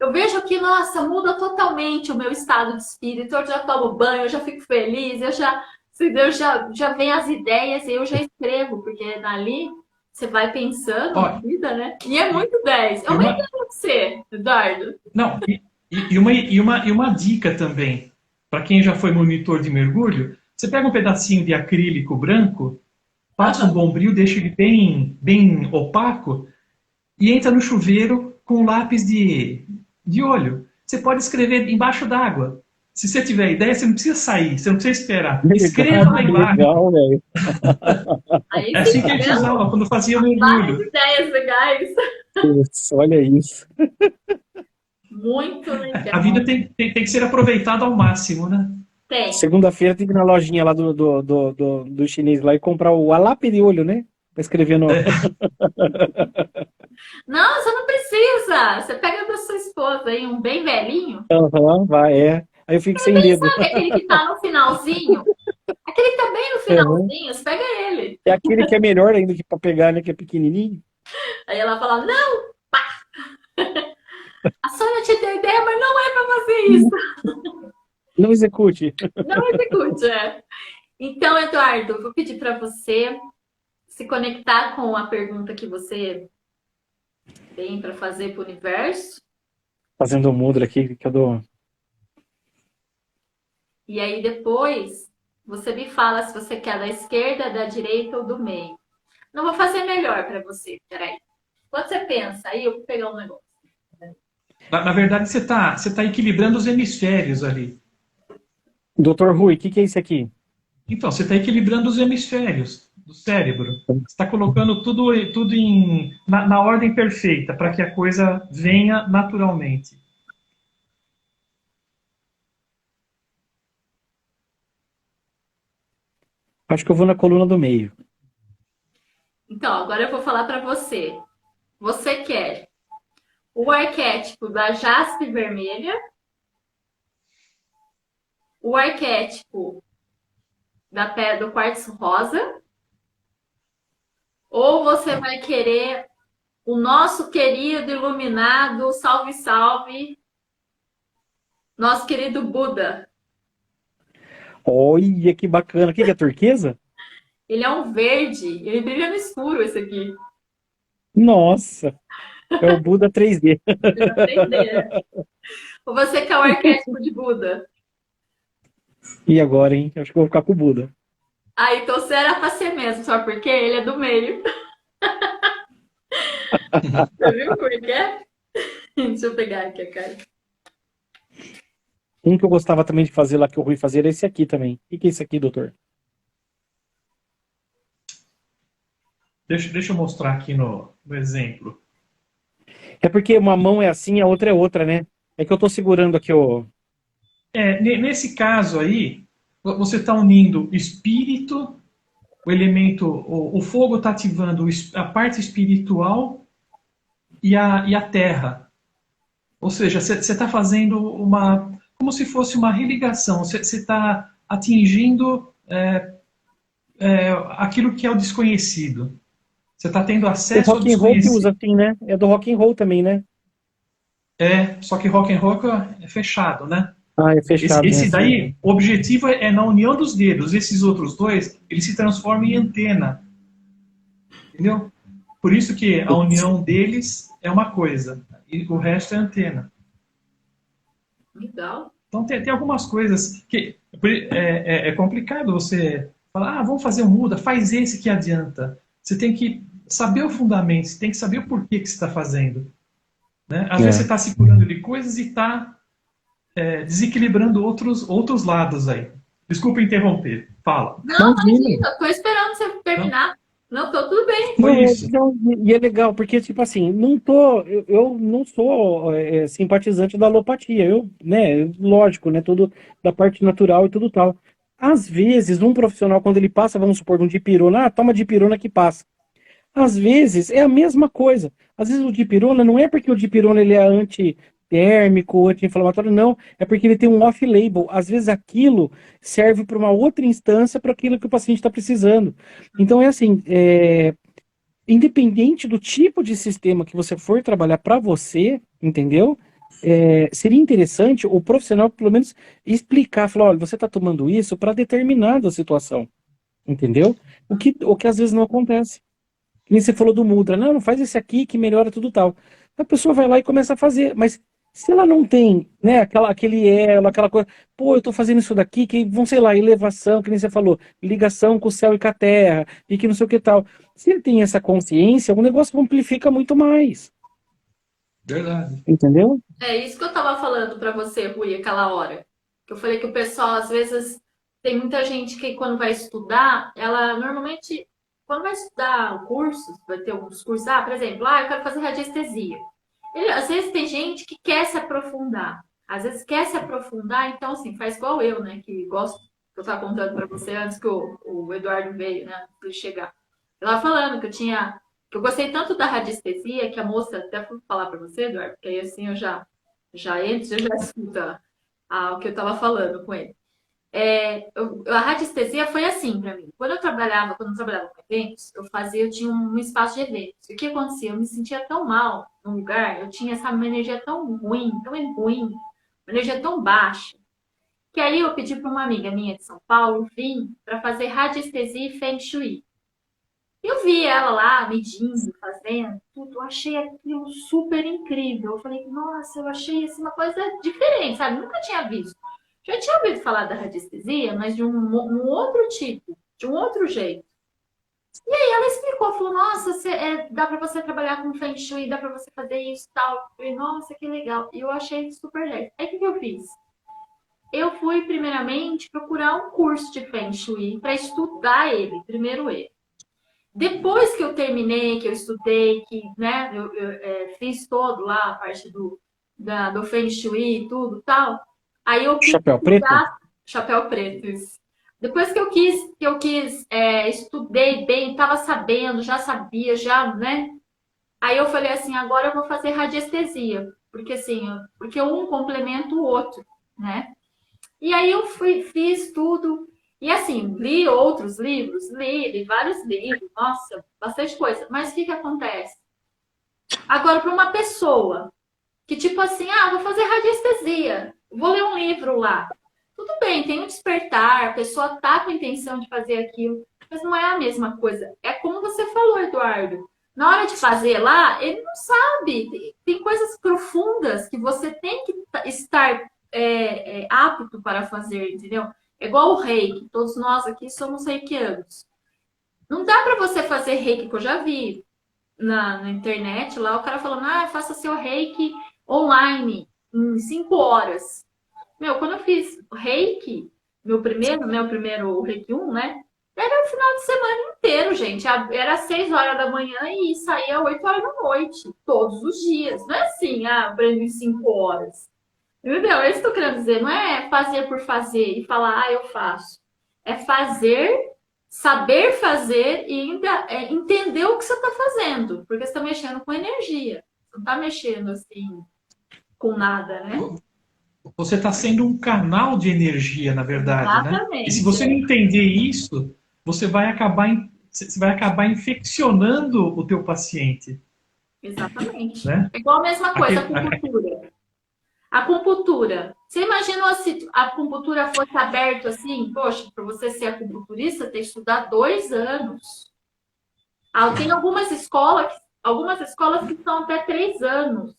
eu vejo que, nossa, muda totalmente o meu estado de espírito, eu já tomo banho, eu já fico feliz, já vem as ideias e eu já escrevo, porque dali você vai pensando na Ó, vida, né? E é muito 10. É e uma uma, ideia pra você, Eduardo. não, e uma dica também, para quem já foi monitor de mergulho, você pega um pedacinho de acrílico branco, passa um Aham. bombril, deixa ele bem opaco e entra no chuveiro com um lápis de olho. Você pode escrever embaixo d'água. Se você tiver ideia, você não precisa sair, você não precisa esperar. Escreva lá que embaixo. legal, velho. Aí É sim, assim que tá a gente vendo? usava quando fazia Várias mergulho. ideias legais. Putz, olha isso. Muito A vida legal. tem que ser aproveitada ao máximo, né? Tem. Segunda-feira tem que ir na lojinha lá do chinês lá e comprar o alápis de olho, né? Pra escrever no. Não, você não precisa. Você pega da sua esposa aí, um bem velhinho. Aham, vai, é. Aí eu fico sem dedo. Sabe aquele que tá no finalzinho? Aquele que tá bem no Aham. finalzinho, você pega ele. É aquele que é melhor ainda que pra pegar, né? Que é pequenininho. Aí ela fala: não, a Sônia te deu ideia, mas não é pra fazer isso. Não execute. Não execute, é. Então, Eduardo, eu vou pedir para você se conectar com a pergunta que você tem para fazer para o universo. Fazendo o mudra aqui, que eu dou. E aí depois você me fala se você quer da esquerda, da direita ou do meio. Não vou fazer melhor para você, peraí. Quando você pensa, aí eu vou pegar um negócio. Na verdade, você tá equilibrando os hemisférios ali. Doutor Rui, o que que é isso aqui? Então, você está equilibrando os hemisférios do cérebro. Você está colocando tudo na ordem perfeita para que a coisa venha naturalmente. Acho que eu vou na coluna do meio. Então, agora eu vou falar para você. Você quer o arquétipo da jaspe vermelha, o arquétipo da pedra do quartzo rosa, ou você vai querer o nosso querido iluminado, salve, salve, nosso querido Buda. Olha que bacana. O que que é turquesa? Ele é um verde, ele brilha no escuro esse aqui. Nossa, é o Buda 3D. Você não tem ideia. Ou você quer o arquétipo de Buda? E agora, hein? Acho que eu vou ficar com o Buda. Ah, então você era pra ser mesmo, só porque ele é do meio. Você viu como é que é? Deixa eu pegar aqui a cara. Um que eu gostava também de fazer lá, que o Rui fazia, era esse aqui também. O que que é esse aqui, doutor? Deixa eu mostrar aqui no exemplo. É porque uma mão é assim, a outra é outra, né? É que eu tô segurando aqui o. Nesse caso aí, você está unindo espírito, o elemento, o fogo está ativando a parte espiritual e a terra. Ou seja, você está fazendo como se fosse uma religação. Você está atingindo aquilo que é o desconhecido. Você está tendo O acesso ao rock and roll que usa desconhecido. assim, né? É do rock and roll também, né? Só que rock and roll é fechado, né? Ah, é fechado, né? Esse Assim. daí, o objetivo é na união dos dedos. Esses outros dois, eles se transformam em antena, entendeu? Por isso que a união deles é uma coisa e o resto é antena. Legal. Então tem algumas coisas que é complicado você falar, vamos fazer um muda, faz esse que adianta. Você tem que saber o fundamento, você tem que saber o porquê que você está fazendo. Né? Às vezes você É. está se curando de coisas e está desequilibrando outros lados aí. Desculpa interromper. Fala. Não, Imagina. imagina, tô esperando você Não? terminar. Não, tô tudo bem. Foi Não, isso. não, e é legal, porque, tipo assim, eu não sou simpatizante da alopatia, né, lógico, né, tudo da parte natural e tudo tal. Às vezes, um profissional, quando ele passa, vamos supor, um dipirona, toma dipirona que passa. Às vezes é a mesma coisa. Às vezes o dipirona não é porque o dipirona ele é antitérmico, anti-inflamatório, não. É porque ele tem um off-label. Às vezes aquilo serve para uma outra instância para aquilo que o paciente está precisando. Então é assim, independente do tipo de sistema que você for trabalhar para você, entendeu? Seria interessante o profissional, pelo menos, explicar, falar, olha, você está tomando isso para determinada situação, entendeu? O que às vezes não acontece. Que nem você falou do Mudra. Não, não faz esse aqui que melhora tudo tal. A pessoa vai lá e começa a fazer, mas se ela não tem, né, aquele elo, aquela coisa, pô, eu tô fazendo isso daqui, que vão, sei lá, elevação, que nem você falou, ligação com o céu e com a terra, e que não sei o que tal. Se ele tem essa consciência, o negócio amplifica muito mais, Verdade. entendeu? É isso que eu tava falando pra você, Rui, aquela hora. Que eu falei que o pessoal, às vezes, tem muita gente que quando vai estudar, ela normalmente, quando vai estudar cursos, vai ter alguns cursos, por exemplo, eu quero fazer radiestesia. Às vezes tem gente que quer se aprofundar. Às vezes quer se aprofundar, então assim, faz igual eu, né? Que gosto, que eu tava contando pra você antes que o Eduardo veio, né? Antes de ele chegar. Eu tava falando que eu gostei tanto da radiestesia que a moça, até vou falar pra você, Eduardo, porque aí assim eu já entro, eu já escuto o que eu tava falando com ele. A radiestesia foi assim para mim. Quando eu trabalhava com eventos, eu tinha um espaço de eventos. E o que acontecia? Eu me sentia tão mal no lugar, eu tinha essa uma energia tão ruim, uma energia tão baixa, que aí eu pedi para uma amiga minha de São Paulo vir para fazer radiestesia e Feng Shui. Eu vi ela lá medindo, fazendo tudo. eu achei aquilo super incrível. Eu falei, nossa, eu achei isso uma coisa diferente, sabe? Nunca tinha visto. Já tinha ouvido falar da radiestesia, mas de um outro tipo, de um outro jeito. E aí ela explicou, falou, nossa, dá pra você trabalhar com Feng Shui, dá pra você fazer isso e tal. Eu falei, nossa, que legal. E eu achei super legal. Aí o que eu fiz? Eu fui, primeiramente, procurar um curso de Feng Shui para estudar ele, primeiro ele. Depois que eu terminei, que eu estudei, que né, eu fiz todo lá, a parte do Feng Shui e tudo tal, aí eu quis Chapéu preto? estudar chapéu preto. Isso. Depois que eu estudei bem, estava sabendo, já sabia, já, né? Aí eu falei assim, agora eu vou fazer radiestesia, porque assim, porque um complementa o outro, né? E aí eu fiz tudo. E assim, li outros livros, li vários livros, nossa, bastante coisa. Mas o que acontece? Agora, para uma pessoa que, tipo assim, vou fazer radiestesia, vou ler um livro lá. Tudo bem, tem um despertar, a pessoa tá com a intenção de fazer aquilo, mas não é a mesma coisa. É como você falou, Eduardo. Na hora de fazer lá, ele não sabe. Tem coisas profundas que você tem que estar apto para fazer, entendeu? É igual o reiki. Todos nós aqui somos reikianos. Não dá para você fazer reiki, que eu já vi na internet lá, o cara falando, faça seu reiki online em 5 horas. Meu, quando eu fiz reiki, meu primeiro reiki 1, né? Era o final de semana inteiro, gente. Era 6 horas da manhã e saía 8 horas da noite, todos os dias. Não é assim, aprendo em 5 horas. Entendeu? É isso que eu quero dizer. Não é fazer por fazer e falar, eu faço. É fazer, saber fazer e ainda entender o que você está fazendo. Porque você está mexendo com energia. Você não está mexendo assim com nada, né? Você está sendo um canal de energia, na verdade, né? E se Exatamente. você não entender isso, você vai acabar infeccionando o teu paciente, Exatamente. né? É igual a mesma coisa, a Aquele, acupuntura. A acupuntura. Você imaginou se a acupuntura fosse aberta assim? Poxa, para você ser acupunturista, tem que estudar 2 anos. Tem algumas escolas que são até 3 anos.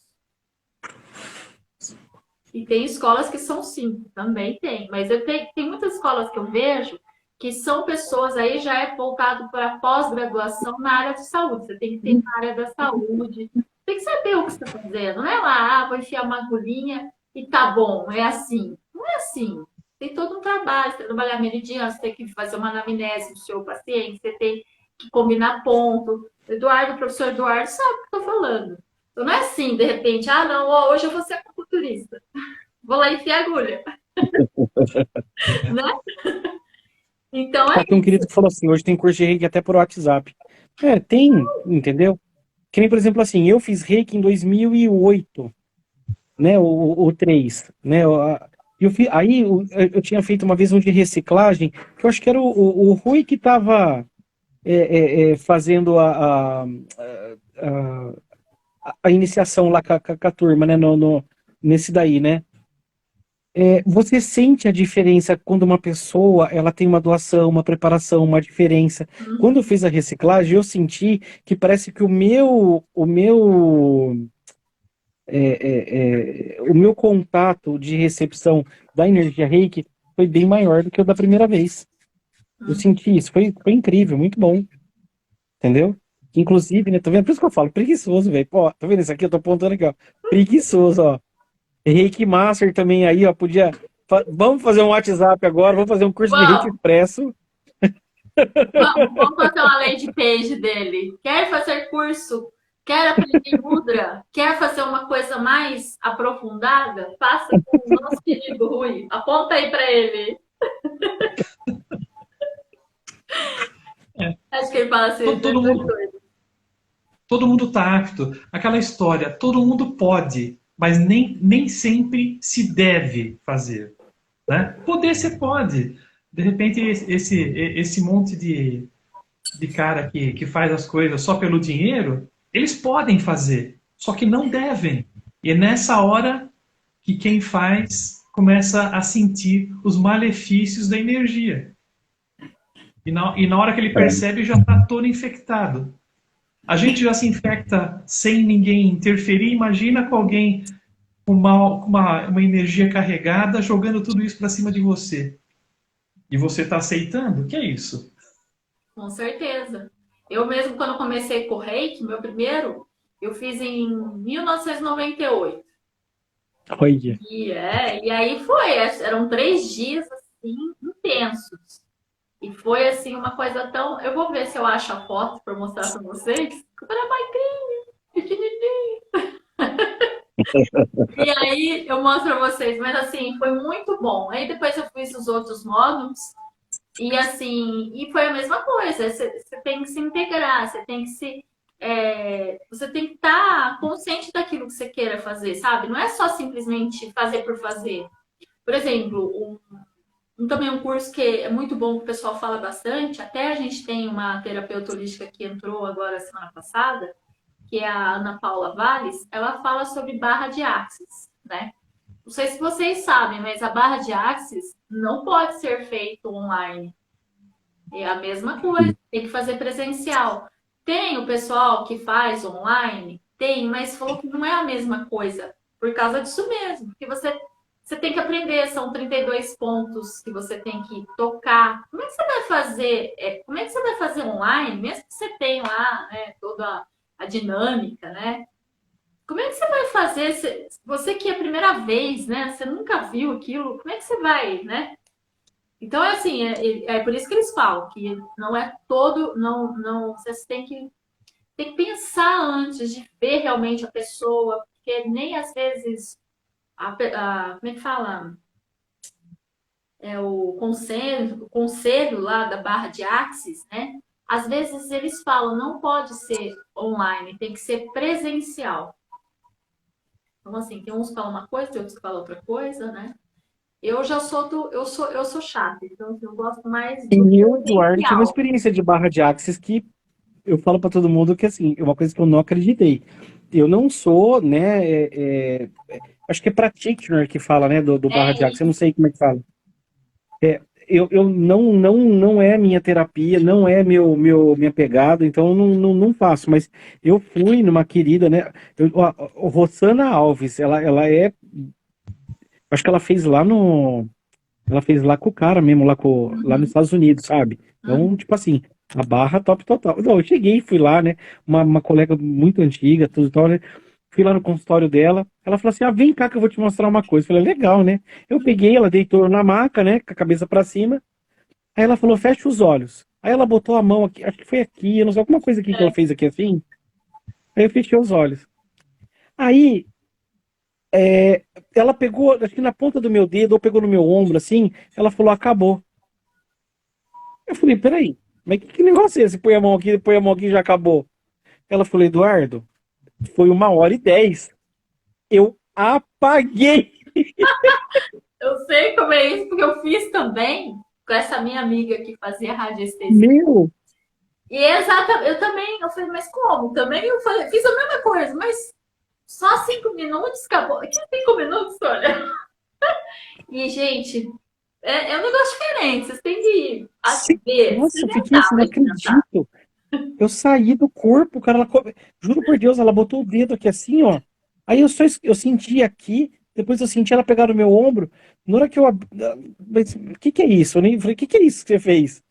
E tem escolas que são 5, também tem. Mas tem muitas escolas que eu vejo que são pessoas aí já é voltado para pós-graduação na área de saúde. Você tem que ter na área da saúde. Tem que saber o que você está fazendo. Não é lá, vou enfiar uma agulhinha e tá bom, é assim. Não é assim. Tem todo um trabalho, você tem que trabalhar meridiano, você tem que fazer uma anamnese do seu paciente, você tem que combinar ponto. O professor Eduardo sabe o que eu estou falando. Então não é assim, de repente, não, hoje eu vou ser acupunturista. Vou lá enfiar agulha. Né? Então é Tem um querido que falou assim, hoje tem curso de reiki até por WhatsApp. Tem, entendeu? Que nem, por exemplo, assim, eu fiz reiki em 2008, né, o 3, né, aí eu tinha feito uma vez um de reciclagem, que eu acho que era o Rui que estava fazendo a iniciação lá com a turma, né, nesse daí, né. Você sente a diferença quando uma pessoa ela tem uma doação, uma preparação, uma diferença. Quando eu fiz a reciclagem, eu senti que parece que o meu contato de recepção da energia Reiki foi bem maior do que o da primeira vez. Eu senti isso, foi incrível, muito bom. Entendeu? Inclusive, né, tá vendo? Por isso que eu falo, preguiçoso, velho. Pô, tá vendo isso aqui? Eu tô apontando aqui, ó. Preguiçoso, ó. Reiki Master também aí, ó, podia... Vamos fazer um WhatsApp agora, vamos fazer um curso de Reiki Expresso. Vamos fazer uma landing page dele. Quer fazer curso? Quer aprender Mudra? Quer fazer uma coisa mais aprofundada? Faça com o nosso querido Rui. Aponta aí para ele. Acho que ele fala assim. Todo mundo está apto. Aquela história, todo mundo pode, mas nem sempre se deve fazer. Né? Poder você pode. De repente, esse monte de cara que faz as coisas só pelo dinheiro, eles podem fazer, só que não devem. E é nessa hora que quem faz começa a sentir os malefícios da energia. E na hora que ele percebe, já está todo infectado. A gente já se infecta sem ninguém interferir. Imagina com alguém com uma energia carregada jogando tudo isso para cima de você. E você está aceitando? O que é isso? Com certeza. Eu mesmo, quando comecei com o reiki, meu primeiro, eu fiz em 1998. Olha. E aí foi, eram 3 dias assim, intensos. E foi assim uma coisa tão. Eu vou ver se eu acho a foto para mostrar para vocês. Era magrinho, pequenininho. E aí eu mostro para vocês, mas assim, foi muito bom. Aí depois eu fiz os outros módulos. E assim, e foi a mesma coisa. Você tem que se integrar, você tem que se. Você tem que estar consciente daquilo que você queira fazer, sabe? Não é só simplesmente fazer por fazer. Por exemplo, também um curso que é muito bom, que o pessoal fala bastante, até a gente tem uma terapeuta holística que entrou agora semana passada, que é a Ana Paula Valles, ela fala sobre barra de axis, né? Não sei se vocês sabem, mas a barra de axis não pode ser feito online. É a mesma coisa, tem que fazer presencial. Tem o pessoal que faz online? Tem, mas falou que não é a mesma coisa, por causa disso mesmo, porque você tem que aprender, são 32 pontos que você tem que tocar. Como é que você vai fazer? Como é que você vai fazer online, mesmo que você tenha lá, né, toda a dinâmica, né? Como é que você vai fazer? Você que é a primeira vez, né? Você nunca viu aquilo, como é que você vai, né? Então é assim, é por isso que eles falam que não é todo, não, você tem que pensar antes de ver realmente a pessoa, porque nem às vezes como é que fala? O conselho lá da barra de Axis, né? Às vezes eles falam, não pode ser online, tem que ser presencial. Então, assim, tem uns que falam uma coisa, tem outros que falam outra coisa, né? Eu já eu sou chata, então assim, eu gosto mais do E eu, Eduardo, tive uma presencial. experiência de barra de axis que eu falo para todo mundo que, assim, é uma coisa que eu não acreditei. Eu não sou, né, acho que é practitioner que fala, né, do barra de É axis, eu não sei como é que fala. Eu não é minha terapia, não é minha pegada, então eu não faço. Mas eu fui numa querida, né? A Rosana Alves, ela é. Acho que ela fez lá no. Ela fez lá com o cara mesmo, lá nos Uhum, Estados Unidos, sabe? Então, uhum. tipo assim, a barra top total. Não, eu cheguei, fui lá, né? Uma colega muito antiga, tudo e tal, né? Fui lá no consultório dela. Ela falou assim: ah, vem cá que eu vou te mostrar uma coisa. Eu falei, legal, né? Eu peguei, ela deitou na maca, né? Com a cabeça pra cima. Aí ela falou, fecha os olhos. Aí ela botou a mão aqui, acho que foi aqui, eu não sei, alguma coisa aqui que ela fez aqui assim. Aí eu fechei os olhos. Aí ela pegou, acho que na ponta do meu dedo, ou pegou no meu ombro assim, ela falou, acabou. Eu falei, peraí, mas que negócio é esse? Põe a mão aqui e já acabou. Ela falou, Eduardo, foi 1h10. Eu apaguei. Eu sei como é isso, porque eu fiz também com essa minha amiga que fazia radiestesia. Meu, E exatamente, eu também, eu falei, mas como? Também eu falei, fiz a mesma coisa, mas só 5 minutos, acabou. Que 5 minutos, olha. E, gente, é um negócio diferente, vocês têm que ver, nossa, eu fiquei experimentar assim, não para experimentar. acredito. Eu saí do corpo, cara. Juro por Deus, ela botou o dedo aqui assim, ó. Aí eu senti aqui, depois eu senti ela pegar no meu ombro. Na hora que mas o que é isso? Eu nem falei, o que é isso que você fez?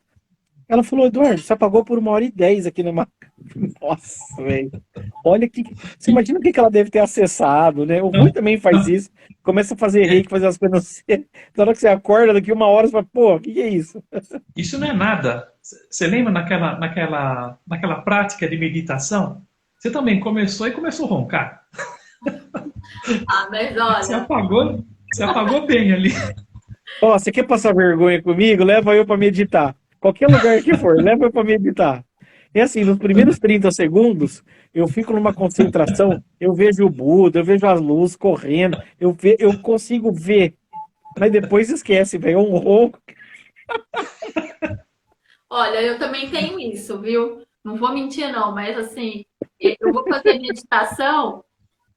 Ela falou, Eduardo, você apagou por 1h10 aqui na maca. Nossa, velho. Olha que. Você imagina o que ela deve ter acessado, né? O Rui também faz isso. Começa a fazer reiki, fazer as coisas. Na hora que você acorda, daqui 1 hora, você fala, pô, o que é isso? Isso não é nada. Você lembra naquela prática de meditação? Você também começou e começou a roncar. Ah, mas Você olha, apagou, você apagou bem ali. Ó, você quer passar vergonha comigo? Leva eu pra meditar. Qualquer lugar que for, leva eu pra meditar. E assim, nos primeiros 30 segundos, eu fico numa concentração, eu vejo o Buda, eu vejo as luzes correndo, eu consigo ver. Mas depois esquece, velho, é um ronco. olha, eu também tenho isso, viu? Não vou mentir, não, mas assim, eu vou fazer meditação.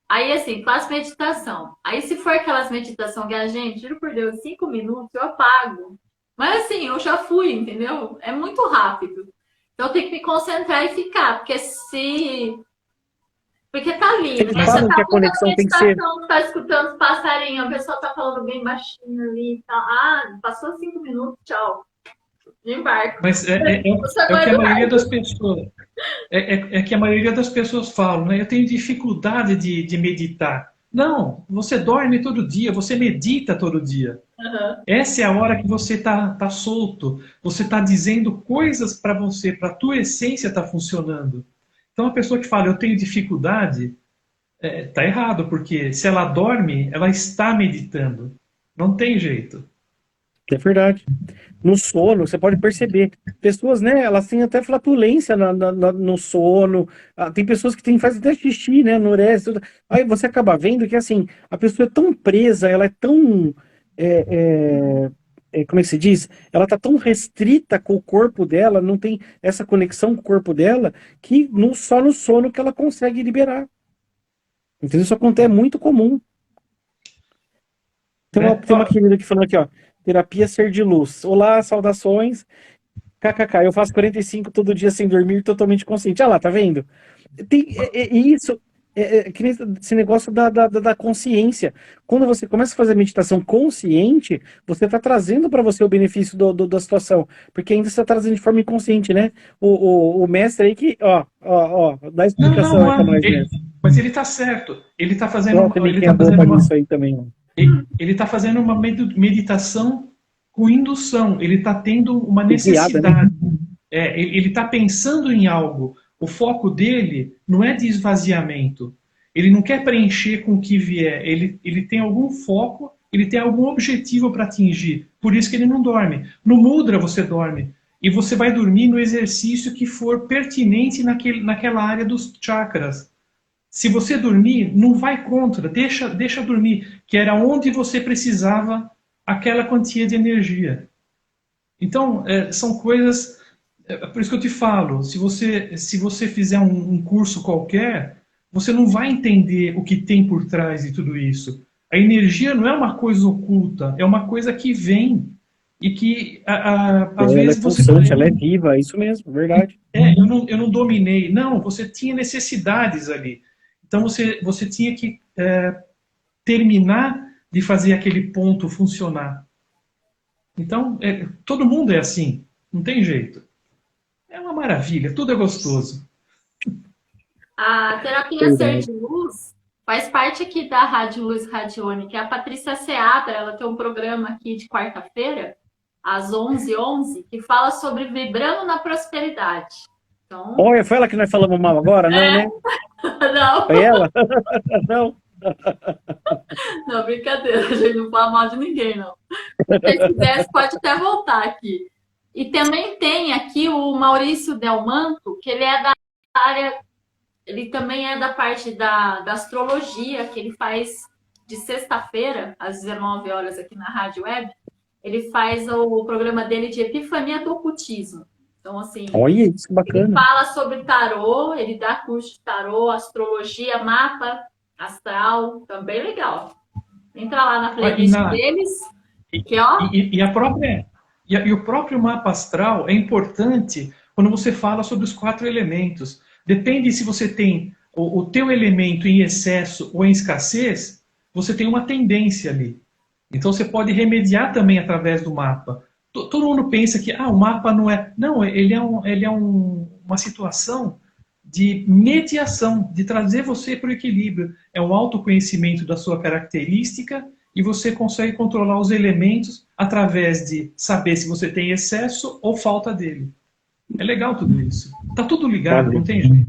Aí, assim, faço meditação. Aí, se for aquelas meditação que a gente, juro por Deus, 5 minutos, eu apago. Mas, assim, eu já fui, entendeu? É muito rápido. Então eu tenho que me concentrar e ficar, porque se... Porque tá ali, Eles né? Você falam tá que a fazendo a conexão tem que ser. meditação, tá escutando os passarinhos, a pessoa tá falando bem baixinho ali e tal. Ah, passou 5 minutos, tchau. De embarco. Mas Você é o que a aguenta maioria mais. das pessoas é que a maioria das pessoas falam, né? Eu tenho dificuldade de meditar. Não, você dorme todo dia, você medita todo dia. Uhum. Essa é a hora que você tá solto, você está dizendo coisas para você, para a tua essência estar funcionando. Então a pessoa que fala, eu tenho dificuldade, tá errado, porque se ela dorme, ela está meditando. Não tem jeito. É verdade. No sono, você pode perceber. Pessoas, né, elas têm até flatulência no sono. Ah, tem pessoas que fazem até xixi, né, no urese. Tudo. Aí você acaba vendo que, assim, a pessoa é tão presa, ela é tão... como é que se diz? Ela tá tão restrita com o corpo dela, não tem essa conexão com o corpo dela, que só no sono que ela consegue liberar. Entendeu? Isso acontece, é muito comum. Tem uma Ó, querida que falou aqui, ó. Terapia Ser de Luz. Olá, saudações. KKK, eu faço 45 todo dia sem dormir, totalmente consciente. Ah lá, tá vendo? Tem isso, que nem esse negócio da consciência. Quando você começa a fazer meditação consciente, você está trazendo para você o benefício da situação, porque ainda você está trazendo de forma inconsciente, né? O mestre aí que, dá não, não, explicação não aí para é. nós mesmo. Mas ele está certo. Ó, também Ele quem é tá fazendo boba uma, nisso aí também, ó. ele tá fazendo uma meditação com indução. Ele está tendo uma E guiada, né? necessidade. Ele está pensando em algo. O foco dele não é de esvaziamento. Ele não quer preencher com o que vier. Ele tem algum foco, ele tem algum objetivo para atingir. Por isso que ele não dorme. No mudra você dorme. E você vai dormir no exercício que for pertinente naquela área dos chakras. Se você dormir, não vai contra, deixa dormir, que era onde você precisava aquela quantia de energia. Então, são coisas. Por isso que eu te falo, se você fizer um curso qualquer, você não vai entender o que tem por trás de tudo isso. A energia não é uma coisa oculta, é uma coisa que vem e que às Ela é vezes você pulsante, ela é viva, é isso mesmo, verdade. eu não dominei. Não, você tinha necessidades ali. Então você tinha que terminar de fazer aquele ponto funcionar. Então, todo mundo é assim, não tem jeito. É uma maravilha, tudo é gostoso. A terapia Ser Verdade. de Luz faz parte aqui da Rádio Luz Radione, que é a Patrícia Seabra, ela tem um programa aqui de quarta-feira, às 11h11, que fala sobre vibrando na prosperidade. Então, Olha, foi ela que nós falamos mal agora? Não, né? não, Foi ela? Não. não, brincadeira, a gente não fala mal de ninguém, não. Se quiser, pode até voltar aqui. E também tem aqui o Maurício Delmanto, que ele é da área, ele também é da parte da astrologia, que ele faz de sexta-feira, às 19 horas aqui na Rádio Web, ele faz o programa dele de Epifania do Ocultismo. Então, assim, Olha isso, que ele bacana. fala sobre tarô, ele dá curso de tarô, astrologia, mapa astral, também legal. Entra lá na playlist deles, que ó... E o próprio mapa astral é importante quando você fala sobre os 4 elementos. Depende se você tem o teu elemento em excesso ou em escassez, você tem uma tendência ali. Então você pode remediar também através do mapa. Todo mundo pensa que o mapa não é. Não, ele é uma situação de mediação, de trazer você para o equilíbrio. É um autoconhecimento da sua característica e você consegue controlar os elementos através de saber se você tem excesso ou falta dele. É legal tudo isso. Tá tudo ligado, Valeu. não tem jeito.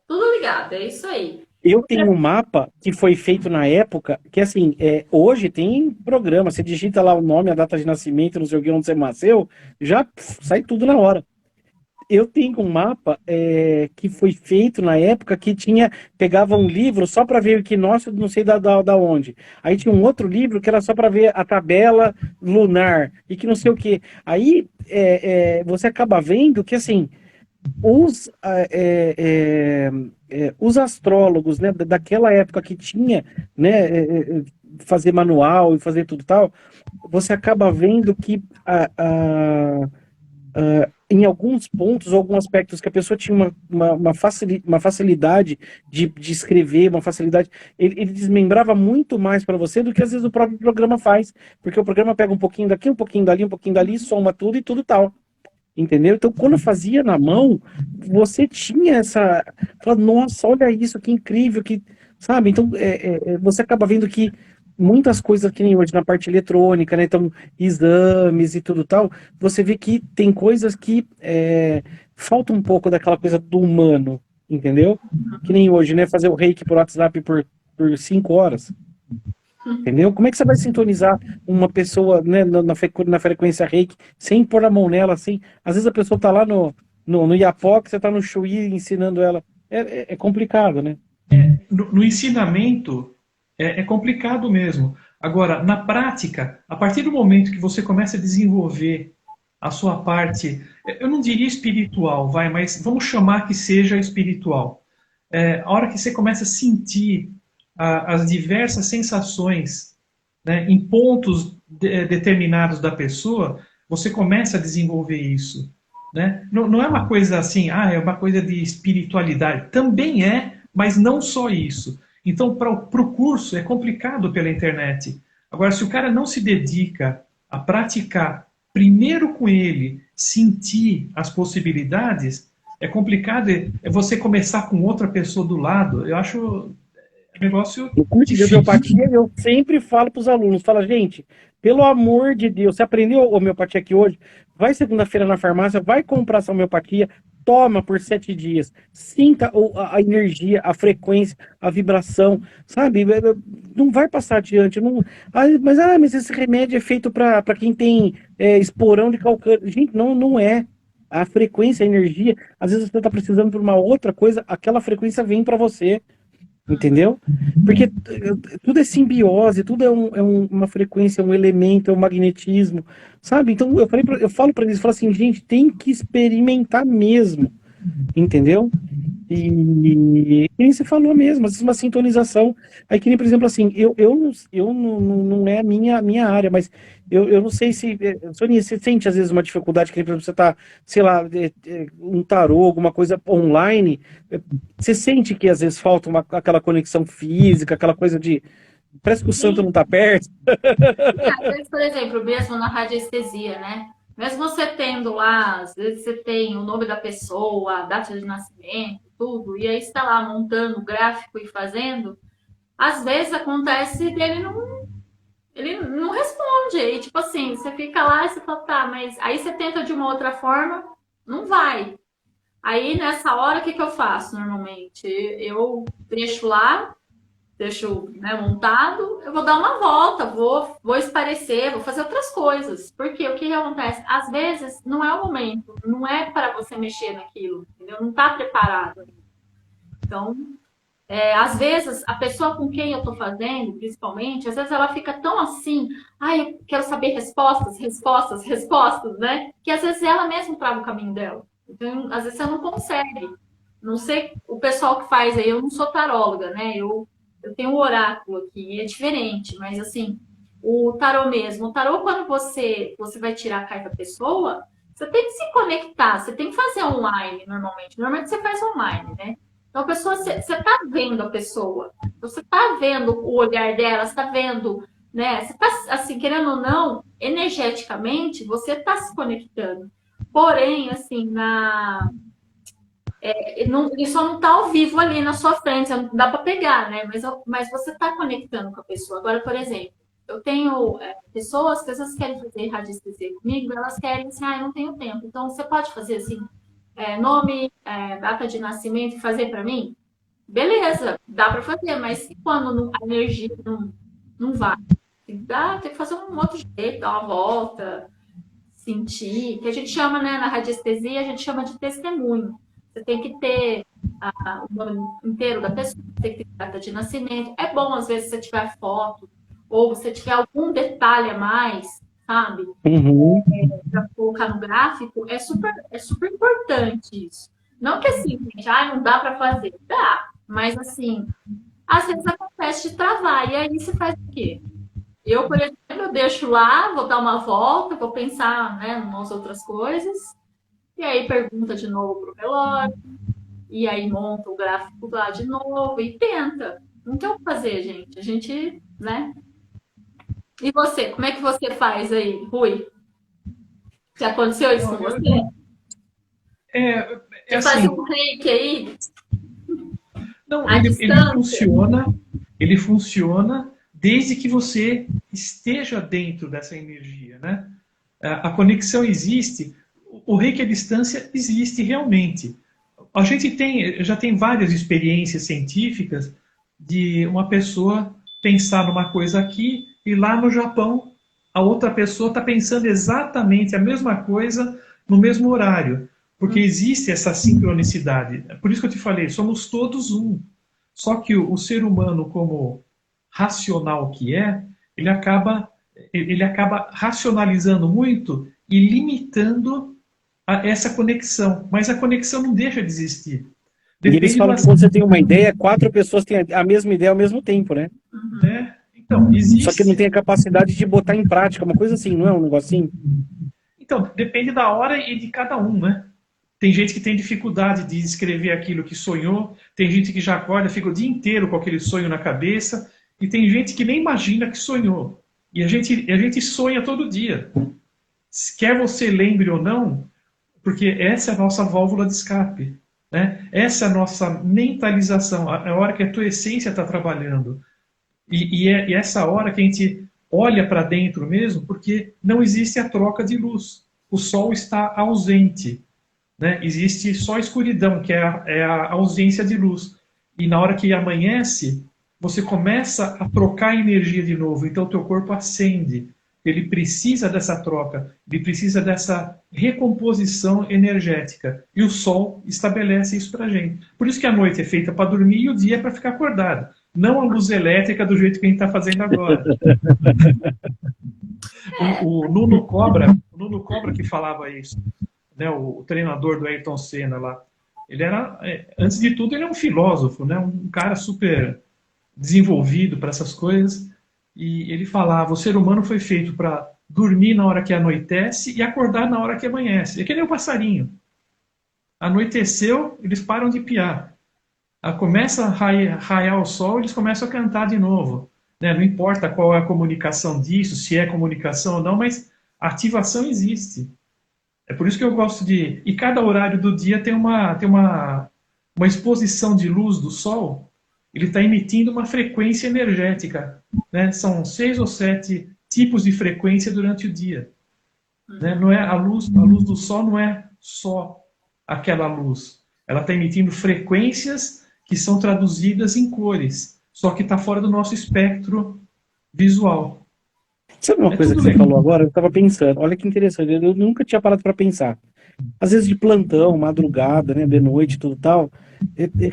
Tudo ligado, é isso aí. Eu tenho um mapa que foi feito na época, que assim, hoje tem programa, você digita lá o nome, a data de nascimento, não sei o que, onde você nasceu, já sai tudo na hora. Eu tenho um mapa que foi feito na época que pegava um livro só para ver o equinócio, não sei da onde. Aí tinha um outro livro que era só para ver a tabela lunar e que não sei o que. Aí você acaba vendo que assim os astrólogos, né, daquela época que tinha, né, fazer manual e fazer tudo tal, você acaba vendo que em alguns pontos, alguns aspectos que a pessoa tinha uma facilidade de escrever, uma facilidade, ele desmembrava muito mais para você do que às vezes o próprio programa faz, porque o programa pega um pouquinho daqui, um pouquinho dali, soma tudo e tudo tal. Entendeu? Então, quando eu fazia na mão, você tinha essa. Fala, nossa, olha isso, que incrível, que. Sabe? Então, você acaba vendo que muitas coisas que nem hoje na parte eletrônica, né? Então, exames e tudo tal, você vê que tem coisas que falta um pouco daquela coisa do humano, entendeu? Que nem hoje, né? Fazer o reiki por WhatsApp por 5 horas. Entendeu? Como é que você vai sintonizar uma pessoa, né, na frequência reiki sem pôr a mão nela, assim? Às vezes a pessoa tá lá no Iapoc, você tá no Chuí ensinando ela. É complicado, né? No ensinamento, é complicado mesmo. Agora, na prática, a partir do momento que você começa a desenvolver a sua parte, eu não diria espiritual, mas vamos chamar que seja espiritual. A hora que você começa a sentir as diversas sensações, né, em pontos determinados da pessoa, você começa a desenvolver isso. Né? Não é uma coisa assim, é uma coisa de espiritualidade. Também é, mas não só isso. Então, para o curso, é complicado pela internet. Agora, se o cara não se dedica a praticar primeiro com ele, sentir as possibilidades, é complicado. É você começar com outra pessoa do lado. Eu acho negócio No curso de difícil. homeopatia, eu sempre falo para os alunos, fala, gente, pelo amor de Deus, você aprendeu homeopatia aqui hoje? Vai segunda-feira na farmácia, vai comprar essa homeopatia, toma por 7 dias, sinta a energia, a frequência, a vibração, sabe? Não vai passar adiante. Não... mas esse remédio é feito para quem tem esporão de calcânio. Gente, não é. A frequência, a energia, às vezes você está precisando de uma outra coisa, aquela frequência vem para você. Entendeu? Porque tudo é simbiose, tudo uma frequência, um elemento, é um magnetismo, sabe? Então eu falo para eles, eu falo assim, gente, tem que experimentar mesmo, entendeu? E nem você falou mesmo, às vezes uma sintonização. Aí que nem, por exemplo, assim, eu não é a minha área, mas eu não sei se. Sonia, você sente às vezes uma dificuldade, que nem, por exemplo, você tá, sei lá, um tarô, alguma coisa online. Você sente que às vezes falta aquela conexão física, aquela coisa de. Parece que o santo não tá perto. Às vezes, por exemplo, mesmo na radiestesia, né? Mesmo você tendo lá, às vezes você tem o nome da pessoa, a data de nascimento, tudo, e aí você está lá montando o gráfico e fazendo, às vezes acontece dele ele não responde. E tipo assim, você fica lá e você fala, tá, mas aí você tenta de uma outra forma, não vai. Aí nessa hora, o que eu faço normalmente? Eu deixo lá, deixo, né, montado, eu vou dar uma volta, vou esparecer, vou fazer outras coisas. Porque o que acontece? Às vezes não é o momento, não é para você mexer naquilo, entendeu? Não está preparado. Então, às vezes, a pessoa com quem eu estou fazendo, principalmente, às vezes ela fica tão assim, eu quero saber respostas, respostas, respostas, né? Que às vezes ela mesma trava o caminho dela. Então, às vezes você não consegue. Não sei o pessoal que faz aí, eu não sou taróloga, né? Eu tenho um oráculo aqui, é diferente, mas assim, o tarô mesmo. O tarô, quando você vai tirar a carta da pessoa, você tem que se conectar, você tem que fazer online normalmente. Normalmente você faz online, né? Então, a pessoa, você está vendo a pessoa, você está vendo o olhar dela, você está vendo, né? Você está, assim, querendo ou não, energeticamente, você está se conectando. Porém, assim, ele só não está ao vivo ali na sua frente, não dá para pegar, né? Mas você está conectando com a pessoa. Agora, por exemplo, eu tenho pessoas que às vezes querem fazer radiestesia comigo, elas querem assim, eu não tenho tempo. Então, você pode fazer assim, nome, data de nascimento e fazer para mim? Beleza, dá para fazer, mas quando a energia não vai? Tem que fazer um outro jeito, dar uma volta, sentir, que a gente chama, né, na radiestesia, a gente chama de testemunho. Você tem que ter o nome inteiro da pessoa, tem que ter data de nascimento. É bom, às vezes, se você tiver foto, ou você tiver algum detalhe a mais, sabe? Uhum. Para colocar no gráfico, é super importante isso. Não que assim, gente, não dá para fazer. Dá, mas assim, às vezes acontece de travar, e aí você faz o quê? Eu, por exemplo, eu deixo lá, vou dar uma volta, vou pensar, né, em umas outras coisas, e aí pergunta de novo pro relógio, e aí monta o gráfico lá de novo e tenta. Não tem o que fazer, gente. A gente, né? E você, como é que você faz aí, Rui? Já aconteceu isso com Não, você? é Você faz assim, um reiki aí, não, à distância? ele funciona desde que você esteja dentro dessa energia, né? A conexão existe, o reiki à distância existe realmente. A gente já tem várias experiências científicas de uma pessoa pensar numa coisa aqui e lá no Japão a outra pessoa está pensando exatamente a mesma coisa no mesmo horário, porque existe essa sincronicidade. Por isso que eu te falei, somos todos um. Só que o ser humano, como racional que é, ele acaba racionalizando muito e limitando essa conexão. Mas a conexão não deixa de existir. E eles Depende do falam que quando você tem uma ideia, quatro pessoas têm a mesma ideia ao mesmo tempo, né? né? Então, Só que não existe. tem a capacidade de botar em prática, uma coisa assim, não é um negocinho? Então, depende da hora e de cada um, né? Tem gente que tem dificuldade de escrever aquilo que sonhou, tem gente que já acorda, fica o dia inteiro com aquele sonho na cabeça, e tem gente que nem imagina que sonhou. E a gente sonha todo dia. Quer você lembre ou não, porque essa é a nossa válvula de escape. Né? Essa é a nossa mentalização, a hora que a tua essência está trabalhando. E essa hora que a gente olha para dentro mesmo, porque não existe a troca de luz. O sol está ausente. Né? Existe só escuridão, que é a ausência de luz. E na hora que amanhece, você começa a trocar energia de novo. Então, o teu corpo acende. Ele precisa dessa troca, ele precisa dessa recomposição energética. E o sol estabelece isso para a gente. Por isso que a noite é feita para dormir e o dia é para ficar acordado. Não a luz elétrica do jeito que a gente está fazendo agora. O Nuno Cobra que falava isso, né, o treinador do Ayrton Senna lá. Ele era, antes de tudo, ele é um filósofo, né, um cara super desenvolvido para essas coisas. E ele falava: o ser humano foi feito para dormir na hora que anoitece e acordar na hora que amanhece. É que nem o passarinho. Anoiteceu, eles param de piar. Começa a raiar o sol, eles começam a cantar de novo. Né? Não importa qual é a comunicação disso, se é comunicação ou não, mas a ativação existe. É por isso que eu gosto de... E cada horário do dia tem uma exposição de luz do sol. Ele está emitindo uma frequência energética. Né? São 6 ou 7 tipos de frequência durante o dia. Né? Não é a luz do sol não é só aquela luz. Ela está emitindo frequências que são traduzidas em cores, só que está fora do nosso espectro visual. Sabe uma coisa que você falou agora? Eu estava pensando, olha que interessante, eu nunca tinha parado para pensar. Às vezes de plantão, madrugada, né, de noite, tudo tal,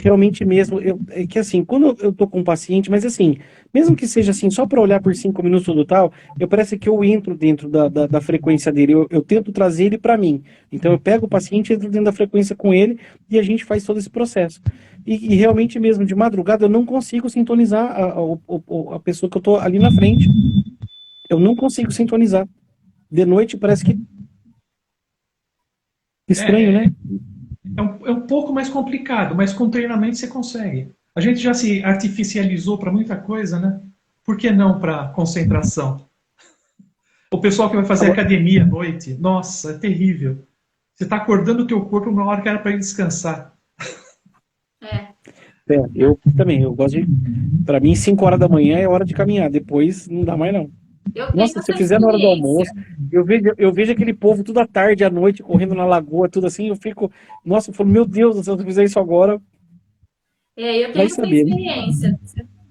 realmente mesmo, é que assim, quando eu tô com um paciente, mas assim, mesmo que seja assim, só para olhar por 5 minutos, tudo tal, parece que eu entro dentro da frequência dele, eu tento trazer ele para mim. Então eu pego o paciente, entro dentro da frequência com ele e a gente faz todo esse processo. E realmente mesmo, de madrugada, eu não consigo sintonizar a pessoa que eu tô ali na frente. Eu não consigo sintonizar. De noite parece que estranho, né? É um pouco mais complicado, mas com treinamento você consegue. A gente já se artificializou para muita coisa, né? Por que não para concentração? O pessoal que vai fazer academia à noite, nossa, é terrível. Você está acordando o teu corpo numa hora que era para ele descansar. Eu também, eu gosto de... Para mim, 5 horas da manhã é hora de caminhar, depois não dá mais não. Eu tenho Nossa, se essa eu fizer na hora do experiência. almoço, eu vejo aquele povo toda tarde, à noite, correndo na lagoa, tudo assim, eu fico, nossa, eu falo, meu Deus do céu, se eu fizer isso agora, Eu vai tenho essa saber, né? experiência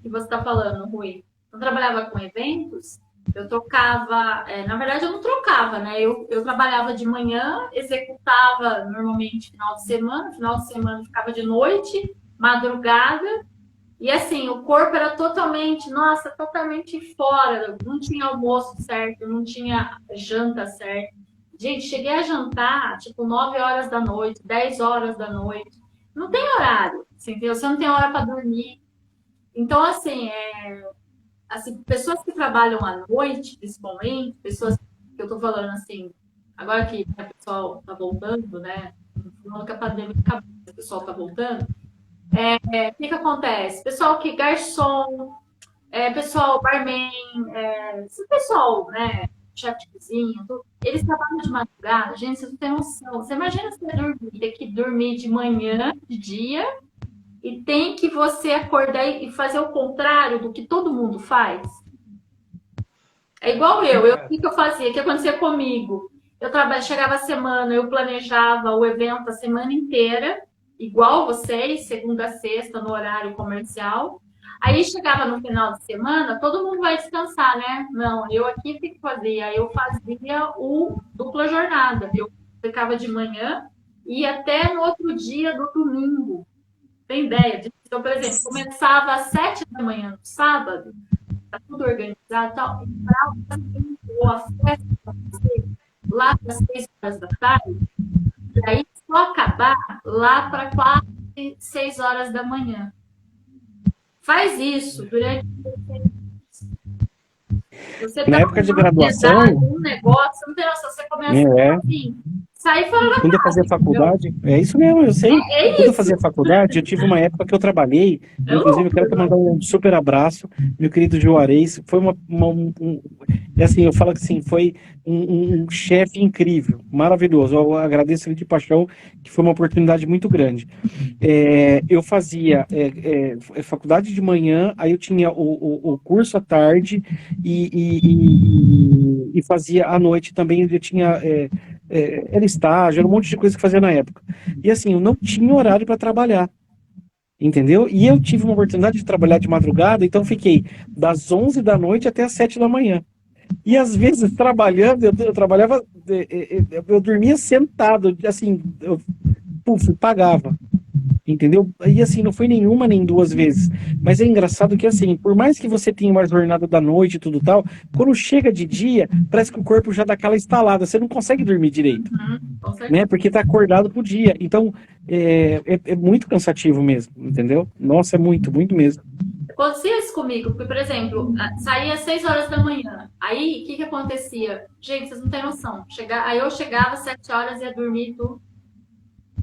que você está falando, Rui. Eu trabalhava com eventos, eu trocava, na verdade eu não trocava, né? Eu trabalhava de manhã, executava normalmente final de semana ficava de noite, madrugada, e assim, o corpo era totalmente, nossa, totalmente fora, não tinha almoço certo, não tinha janta certo. Gente, cheguei a jantar, tipo, 9 horas da noite, 10 horas da noite. Não tem horário, você entendeu? Você não tem hora para dormir. Então, assim, pessoas que trabalham à noite, principalmente, pessoas que eu tô falando assim, agora que né, o pessoal tá voltando, né? Falando que a pandemia acabou, o pessoal tá voltando. O que acontece? Pessoal que garçom, pessoal barman, esse pessoal, né? Chefe de cozinha, tudo, eles trabalham de madrugada, gente, você não tem noção. Você imagina você dormir, ter que dormir de manhã, de dia, e tem que você acordar e fazer o contrário do que todo mundo faz. É igual o que eu fazia, o que acontecia comigo? Eu chegava a semana, eu planejava o evento a semana inteira, igual vocês, segunda a sexta, no horário comercial. Aí chegava no final de semana, todo mundo vai descansar, né? Não, eu aqui o que fazia? Aí eu fazia o dupla jornada. Eu ficava de manhã e até no outro dia do domingo. Tem ideia disso? Então, por exemplo, começava às 7 da manhã no sábado, tá tudo organizado e tal, ou a festa lá para as 6 horas da tarde, e aí só acabar lá para 4, 6 horas da manhã. Faz isso durante você Na época de graduação, um negócio, você não tem noção, você começa assim, sair fora da quando eu fazia faculdade, é isso mesmo, eu sei. Quando eu fazia faculdade, eu tive uma época que eu trabalhei, inclusive eu quero mandar um super abraço, meu querido Juarez, foi assim, eu falo assim, foi um chefe incrível, maravilhoso, eu agradeço ele de paixão, que foi uma oportunidade muito grande. Eu fazia faculdade de manhã, aí eu tinha o curso à tarde e fazia à noite também, eu tinha... era estágio, era um monte de coisa que fazia na época. E assim, eu não tinha horário para trabalhar, entendeu? E eu tive uma oportunidade de trabalhar de madrugada, então fiquei das 11 da noite até as 7 da manhã. E às vezes trabalhando, eu trabalhava, eu dormia sentado, assim, pagava. Entendeu? E assim, não foi nenhuma nem duas vezes. Mas é engraçado que assim, por mais que você tenha uma jornada da noite e tudo tal, quando chega de dia, parece que o corpo já dá aquela estalada, você não consegue dormir direito. Né? Porque tá acordado pro dia. Então, é muito cansativo mesmo, entendeu? Nossa, é muito, muito mesmo. Acontecia isso comigo, porque, por exemplo, saía às 6 horas da manhã. Aí, o que acontecia? Gente, vocês não têm noção. Aí eu chegava às 7 horas e ia dormir tudo.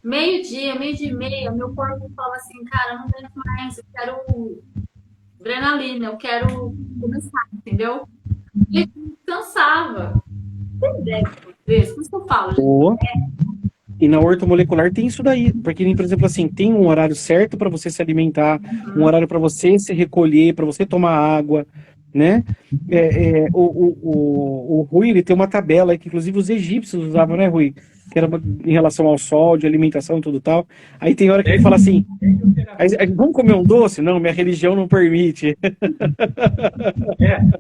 Meio-dia, meio-dia e meia, meu corpo fala assim, cara, eu não aguento mais, eu quero adrenalina, eu quero começar, entendeu? E cansava. Tem ideia disso? Por isso que eu falo. E na ortomolecular tem isso daí, porque, por exemplo, assim, tem um horário certo para você se alimentar, um horário para você se recolher, para você tomar água, né? O Rui, ele tem uma tabela que, inclusive, os egípcios usavam, né, Rui? Que era em relação ao sol, de alimentação e tudo tal. Aí tem hora que ele fala assim, vamos comer um doce? Não, minha religião não permite.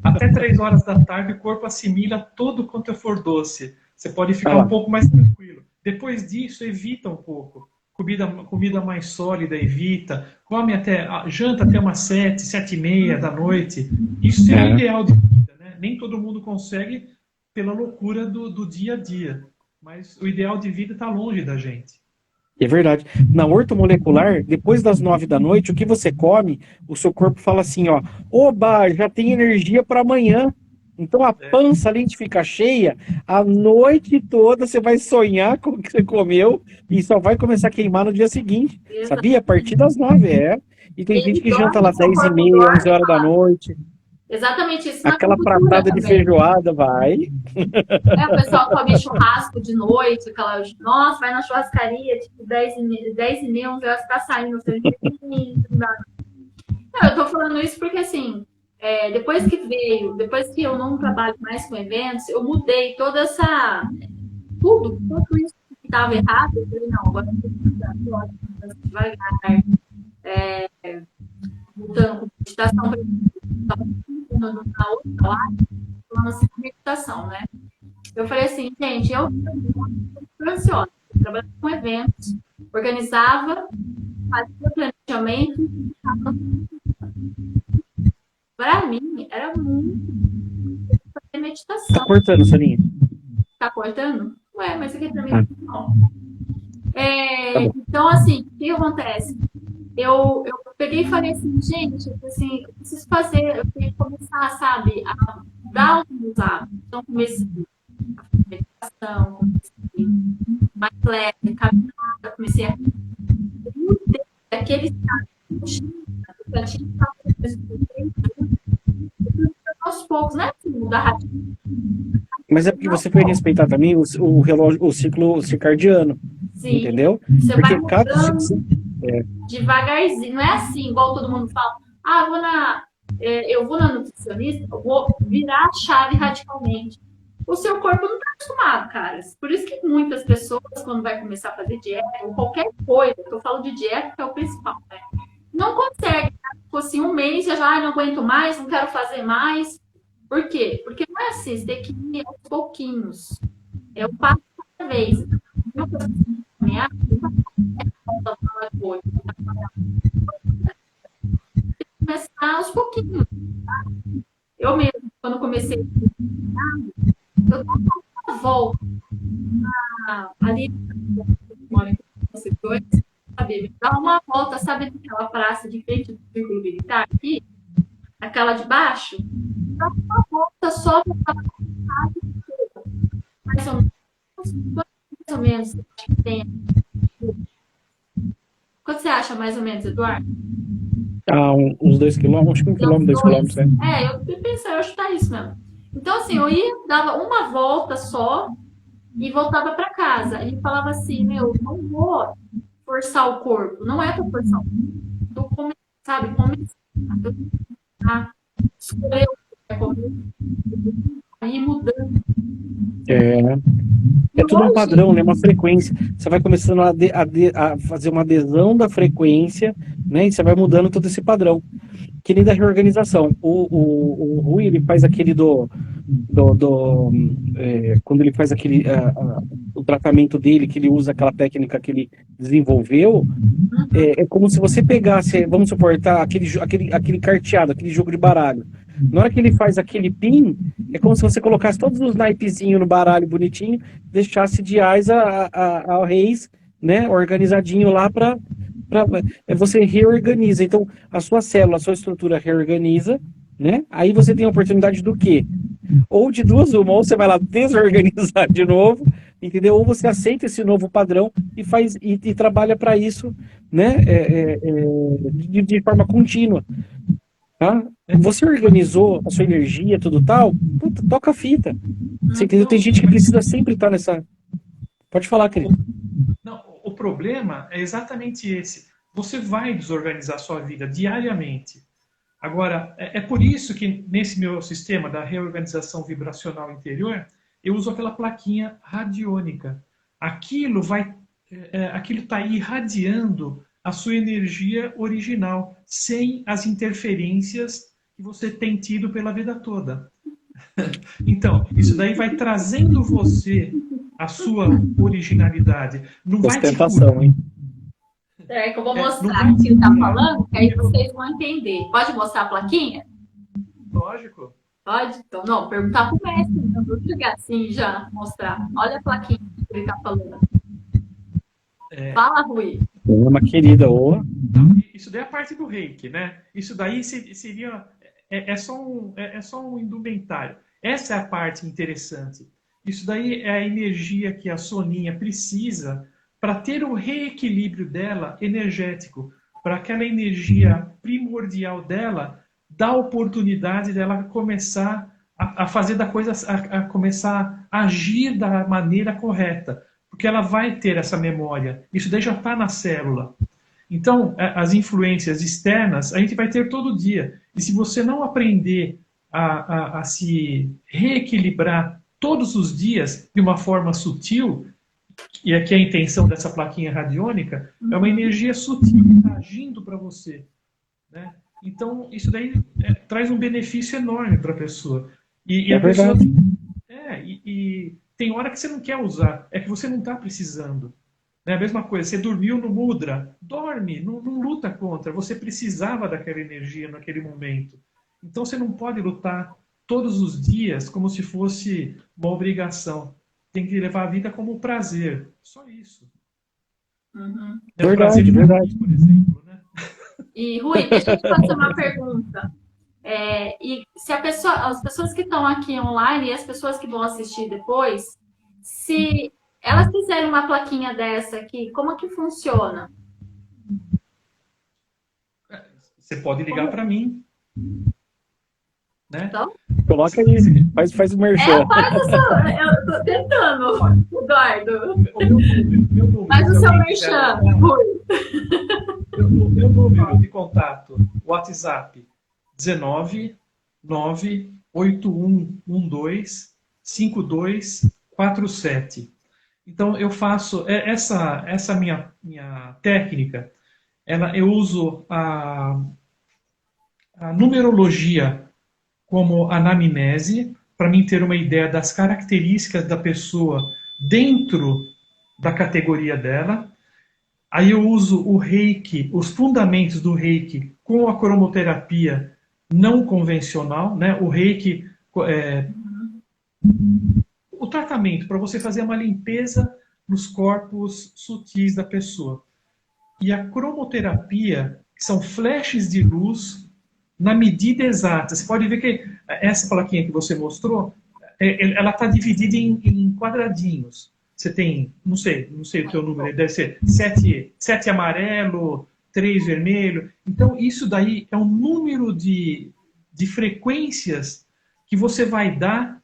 Até 3 horas da tarde o corpo assimila tudo quanto for doce. Você pode ficar um pouco mais tranquilo. Depois disso, evita um pouco. Comida mais sólida, evita. Janta até umas 7, 7h30 da noite. Isso é o ideal de vida, né? Nem todo mundo consegue pela loucura do dia a dia. Mas o ideal de vida está longe da gente. É verdade. Na ortomolecular, depois das 9 da noite, o que você come, o seu corpo fala assim, ó, oba, já tem energia para amanhã. Então a pança, além de ficar cheia, a noite toda você vai sonhar com o que você comeu e só vai começar a queimar no dia seguinte. Exatamente. Sabia? A partir das 9, E tem gente que janta lá 10h30, 11 horas da noite. Exatamente isso. Aquela pratada de feijoada, vai. O pessoal come churrasco de noite, nossa, vai na churrascaria, tipo, 10h30, 11 horas, tá saindo. Não, eu tô falando isso porque, assim, depois que eu não trabalho mais com eventos, eu mudei toda tudo isso que estava errado, eu falei, não, agora eu vou devagar, voltando com meditação, na outra live, falando assim com meditação, né? Eu falei assim, gente, eu sou ansiosa, eu trabalhava com eventos, organizava, fazia planejamento, para mim, era muito fazer meditação. Tá cortando, Soninha? Tá cortando? Ué, mas aqui pra mim não. Então, assim, o que acontece? Eu peguei e falei assim, gente, assim, eu preciso fazer, eu tenho que começar, sabe, a mudar alguns hábitos. Então, comecei a meditação, comecei mais leve, caminhada, comecei a mudei aquele estado que eu tinha aos poucos, né? Mudar rápido. Mas é porque você foi respeitar também o relógio, o ciclo circadiano, Sim. entendeu? Você Porque vai cada mudando devagarzinho, não é assim, igual todo mundo fala, eu vou na nutricionista, eu vou virar a chave radicalmente. O seu corpo não está acostumado, cara. Por isso que muitas pessoas, quando vai começar a fazer dieta, ou qualquer coisa, que eu falo de dieta, que é o principal, né? Não consegue, tipo assim, um mês, já não aguento mais, não quero fazer mais. Por quê? Porque não é assim, você tem que ir aos pouquinhos. É um passo cada vez. Uma coisa que você caminhar, começar aos pouquinhos. Eu mesmo, quando comecei eu dava uma volta ali, sabe? Dar uma volta, sabe, naquela praça de frente do Círculo Militar aqui, aquela de baixo, dá uma volta só para mais ou menos, acho que tem. Quanto você acha mais ou menos, Eduardo? uns 2 quilômetros, acho que 1 quilômetro, 2 quilômetros, né? Eu pensei, eu acho que tá isso mesmo. Então, assim, eu ia, dava uma volta só e voltava para casa. E falava assim, não vou forçar o corpo. Não é para forçar o corpo. Tô começando, sabe? A escolher o que é comer. Aí mudando. É tudo um padrão, né? Uma frequência. Você vai começando a fazer uma adesão da frequência, né? E você vai mudando todo esse padrão. Que nem da reorganização. O Rui, ele faz aquele quando ele faz o tratamento dele, que ele usa aquela técnica que ele desenvolveu, é como se você pegasse, vamos suportar, aquele carteado, aquele jogo de baralho. Na hora que ele faz aquele pin, é como se você colocasse todos os naipezinhos no baralho bonitinho, deixasse de ás ao reis, né, organizadinho lá para você reorganiza. Então, a sua célula, a sua estrutura reorganiza, né? Aí você tem a oportunidade do quê? Ou de duas uma, ou você vai lá desorganizar de novo, entendeu? Ou você aceita esse novo padrão e faz e trabalha para isso, né? De forma contínua. Tá? Você organizou a sua energia, tudo tal, puta, toca a fita. Você entendeu? Tem gente que precisa sempre estar nessa. Pode falar, querido. Não, o problema é exatamente esse. Você vai desorganizar a sua vida diariamente. Agora, é por isso que nesse meu sistema da reorganização vibracional interior, eu uso aquela plaquinha radiônica. Aquilo está irradiando a sua energia original, sem as interferências que você tem tido pela vida toda. Então, isso daí vai trazendo você a sua originalidade. Não vai te Ostentação, hein? É que eu vou mostrar o que ele tá falando, que aí vocês vão entender. Pode mostrar a plaquinha? Lógico. Pode? Então, não, perguntar pro mestre, então vou chegar assim já, mostrar. Olha a plaquinha que ele tá falando. Fala, Rui. Uma querida, ô. Isso daí é a parte do reiki, né? Isso daí seria... É só um indumentário. Essa é a parte interessante. Isso daí é a energia que a Soninha precisa para ter o reequilíbrio dela energético, para aquela energia primordial dela dar oportunidade dela começar a fazer da coisa, a começar a agir da maneira correta, porque ela vai ter essa memória. Isso daí já está na célula. Então, as influências externas a gente vai ter todo dia. E se você não aprender a se reequilibrar todos os dias de uma forma sutil, e aqui a intenção dessa plaquinha radiônica, é uma energia sutil que está agindo para você. Né? Então, isso daí traz um benefício enorme para a pessoa. E a pessoa... E tem hora que você não quer usar, é que você não está precisando. É a mesma coisa, você dormiu no mudra, dorme, não luta contra, você precisava daquela energia naquele momento. Então você não pode lutar todos os dias como se fosse uma obrigação. Tem que levar a vida como um prazer, só isso. Uhum. É um prazer de verdade, por exemplo. Né? E Rui, deixa eu te fazer uma pergunta. E se as pessoas que estão aqui online e as pessoas que vão assistir depois, Se elas fizerem uma plaquinha dessa aqui, como é que funciona? Você pode ligar para mim, né? Então, Coloca aí, faz o merchan. faz o seu. Eu tô tentando, Eduardo. Meu número, Faz o se seu alguém quiser merchan, anotar, Rui. meu número de contato, WhatsApp, 19 98112 5247. Então eu faço essa minha técnica, eu uso a numerologia como anamnese para mim ter uma ideia das características da pessoa dentro da categoria dela. Aí eu uso o Reiki, os fundamentos do Reiki com a cromoterapia não convencional, né? O Reiki, é, o tratamento para você fazer uma limpeza nos corpos sutis da pessoa. E a cromoterapia, que são flashes de luz na medida exata. Você pode ver que essa plaquinha que você mostrou, ela está dividida em quadradinhos. Você tem, não sei o teu número, deve ser 7 amarelo, 3 vermelho. Então, isso daí é um número de frequências que você vai dar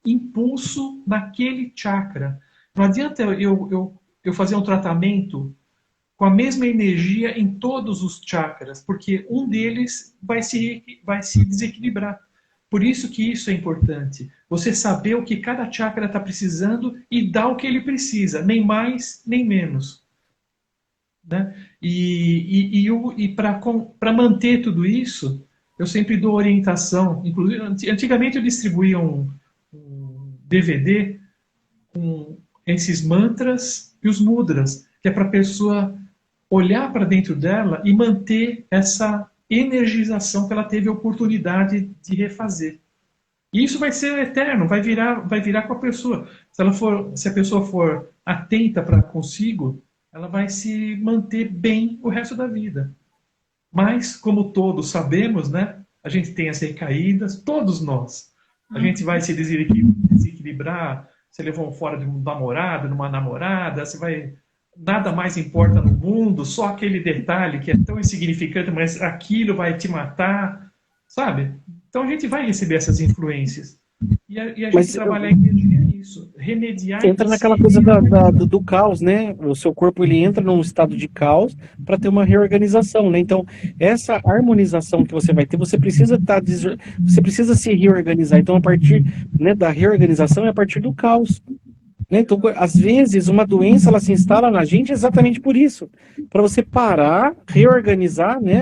impulso naquele chakra. Não adianta eu fazer um tratamento com a mesma energia em todos os chakras, porque um deles vai se desequilibrar. Por isso que isso é importante. Você saber o que cada chakra está precisando e dar o que ele precisa, nem mais, nem menos. Né? E para manter tudo isso, eu sempre dou orientação. Inclusive, antigamente eu distribuía um DVD com esses mantras e os mudras, que é para a pessoa olhar para dentro dela e manter essa energização que ela teve a oportunidade de refazer. E isso vai ser eterno, vai virar com a pessoa. Se a pessoa for atenta para consigo, ela vai se manter bem o resto da vida. Mas, como todos sabemos, né, a gente tem as recaídas, todos nós. A gente vai se desequilibrar, você levou fora de um namorado, de uma namorada, você vai nada mais importa no mundo, só aquele detalhe que é tão insignificante, mas aquilo vai te matar, sabe? Então a gente vai receber essas influências. E a gente trabalhar em energia é isso, remediar. Entra naquela coisa do caos, né? O seu corpo ele entra num estado de caos para ter uma reorganização, né? Então, essa harmonização que você vai ter, você precisa você precisa se reorganizar. Então, a partir, né, da reorganização é a partir do caos. Né? Então, às vezes, uma doença ela se instala na gente exatamente por isso, para você parar, reorganizar, né,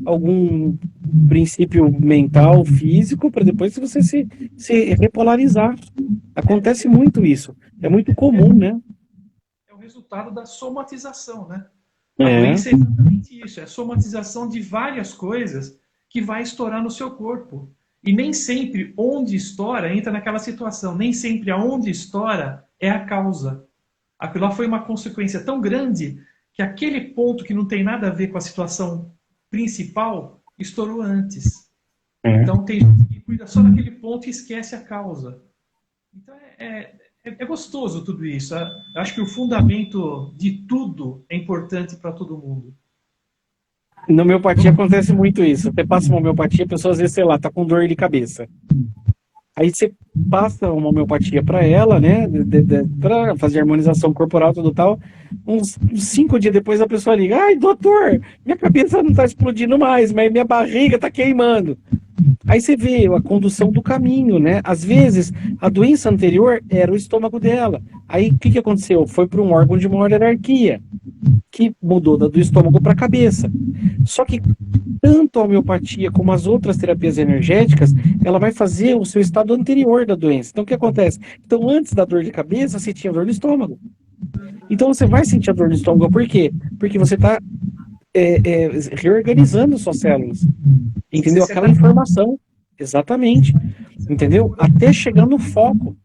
algum princípio mental, físico, para depois você se repolarizar. Acontece muito isso, é muito comum, né? É o resultado da somatização, né? A É. doença é exatamente isso, é a somatização de várias coisas que vai estourar no seu corpo. E nem sempre onde estoura entra naquela situação, nem sempre aonde estoura é a causa. Aquilo lá foi uma consequência tão grande que aquele ponto que não tem nada a ver com a situação principal estourou antes. Então tem gente que cuida só daquele ponto e esquece a causa. Então é gostoso tudo isso. Eu acho que o fundamento de tudo é importante para todo mundo. Na homeopatia acontece muito isso. Você passa uma homeopatia, a pessoa às vezes, sei lá, tá com dor de cabeça. Aí você passa uma homeopatia para ela, né, para fazer harmonização corporal, tudo tal. Uns 5 dias depois a pessoa liga: ai, doutor, minha cabeça não tá explodindo mais, mas minha barriga tá queimando. Aí você vê a condução do caminho, né? Às vezes, a doença anterior era o estômago dela. Aí, o que aconteceu? Foi para um órgão de maior hierarquia, que mudou do estômago para a cabeça. Só que tanto a homeopatia como as outras terapias energéticas, ela vai fazer o seu estado anterior da doença. Então, o que acontece? Então, antes da dor de cabeça, você tinha dor no estômago. Então, você vai sentir a dor no estômago. Por quê? Porque você está reorganizando suas células. Entendeu? Aquela informação. Exatamente. Entendeu? Até chegar no foco.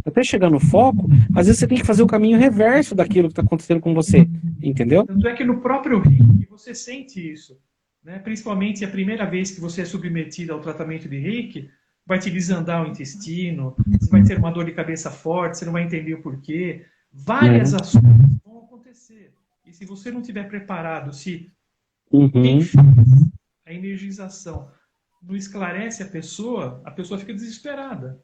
Até chegar no foco, às vezes você tem que fazer o caminho reverso daquilo que está acontecendo com você. Entendeu? Tanto é que no próprio Reiki você sente isso. Né? Principalmente a primeira vez que você é submetido ao tratamento de Reiki, vai te desandar o intestino, você vai ter uma dor de cabeça forte, você não vai entender o porquê. Várias ações vão acontecer. E se você não estiver preparado, se quem Uhum. fez a energização não esclarece a pessoa fica desesperada.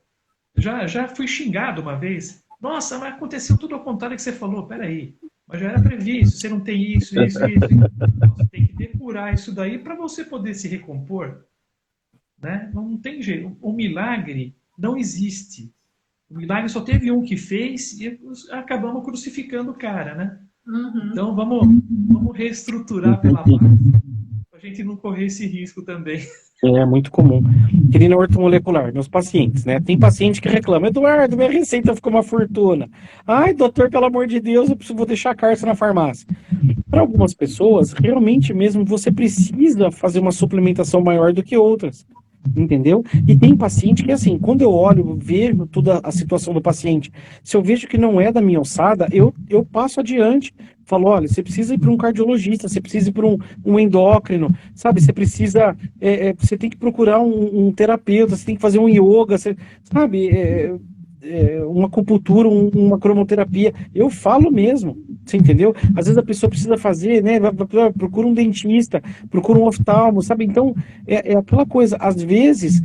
Já fui xingado uma vez. Nossa, mas aconteceu tudo ao contrário que você falou. Peraí, mas já era previsto. Você não tem isso, isso, isso. Então, você tem que depurar isso daí para você poder se recompor. Né? Não tem jeito. O milagre não existe. O milagre só teve um que fez e acabamos crucificando o cara, né? Uhum. Então vamos reestruturar pela base para a gente não correr esse risco também. É muito comum. Que nem na ortomolecular, meus pacientes, né? Tem paciente que reclama, Eduardo, minha receita ficou uma fortuna. Ai, doutor, pelo amor de Deus, vou deixar a carta na farmácia. Para algumas pessoas, realmente mesmo, você precisa fazer uma suplementação maior do que outras. Entendeu? E tem paciente que, assim, quando eu olho, vejo toda a situação do paciente, se eu vejo que não é da minha alçada, eu passo adiante. Falo, olha, você precisa ir para um cardiologista, você precisa ir para um endócrino, sabe? Você precisa, você tem que procurar um terapeuta, você tem que fazer um yoga, sabe? Uma acupuntura, uma cromoterapia. Eu falo mesmo, você entendeu? Às vezes a pessoa precisa fazer, né? Procura um dentista, procura um oftalmo, sabe? Então, é aquela coisa, às vezes,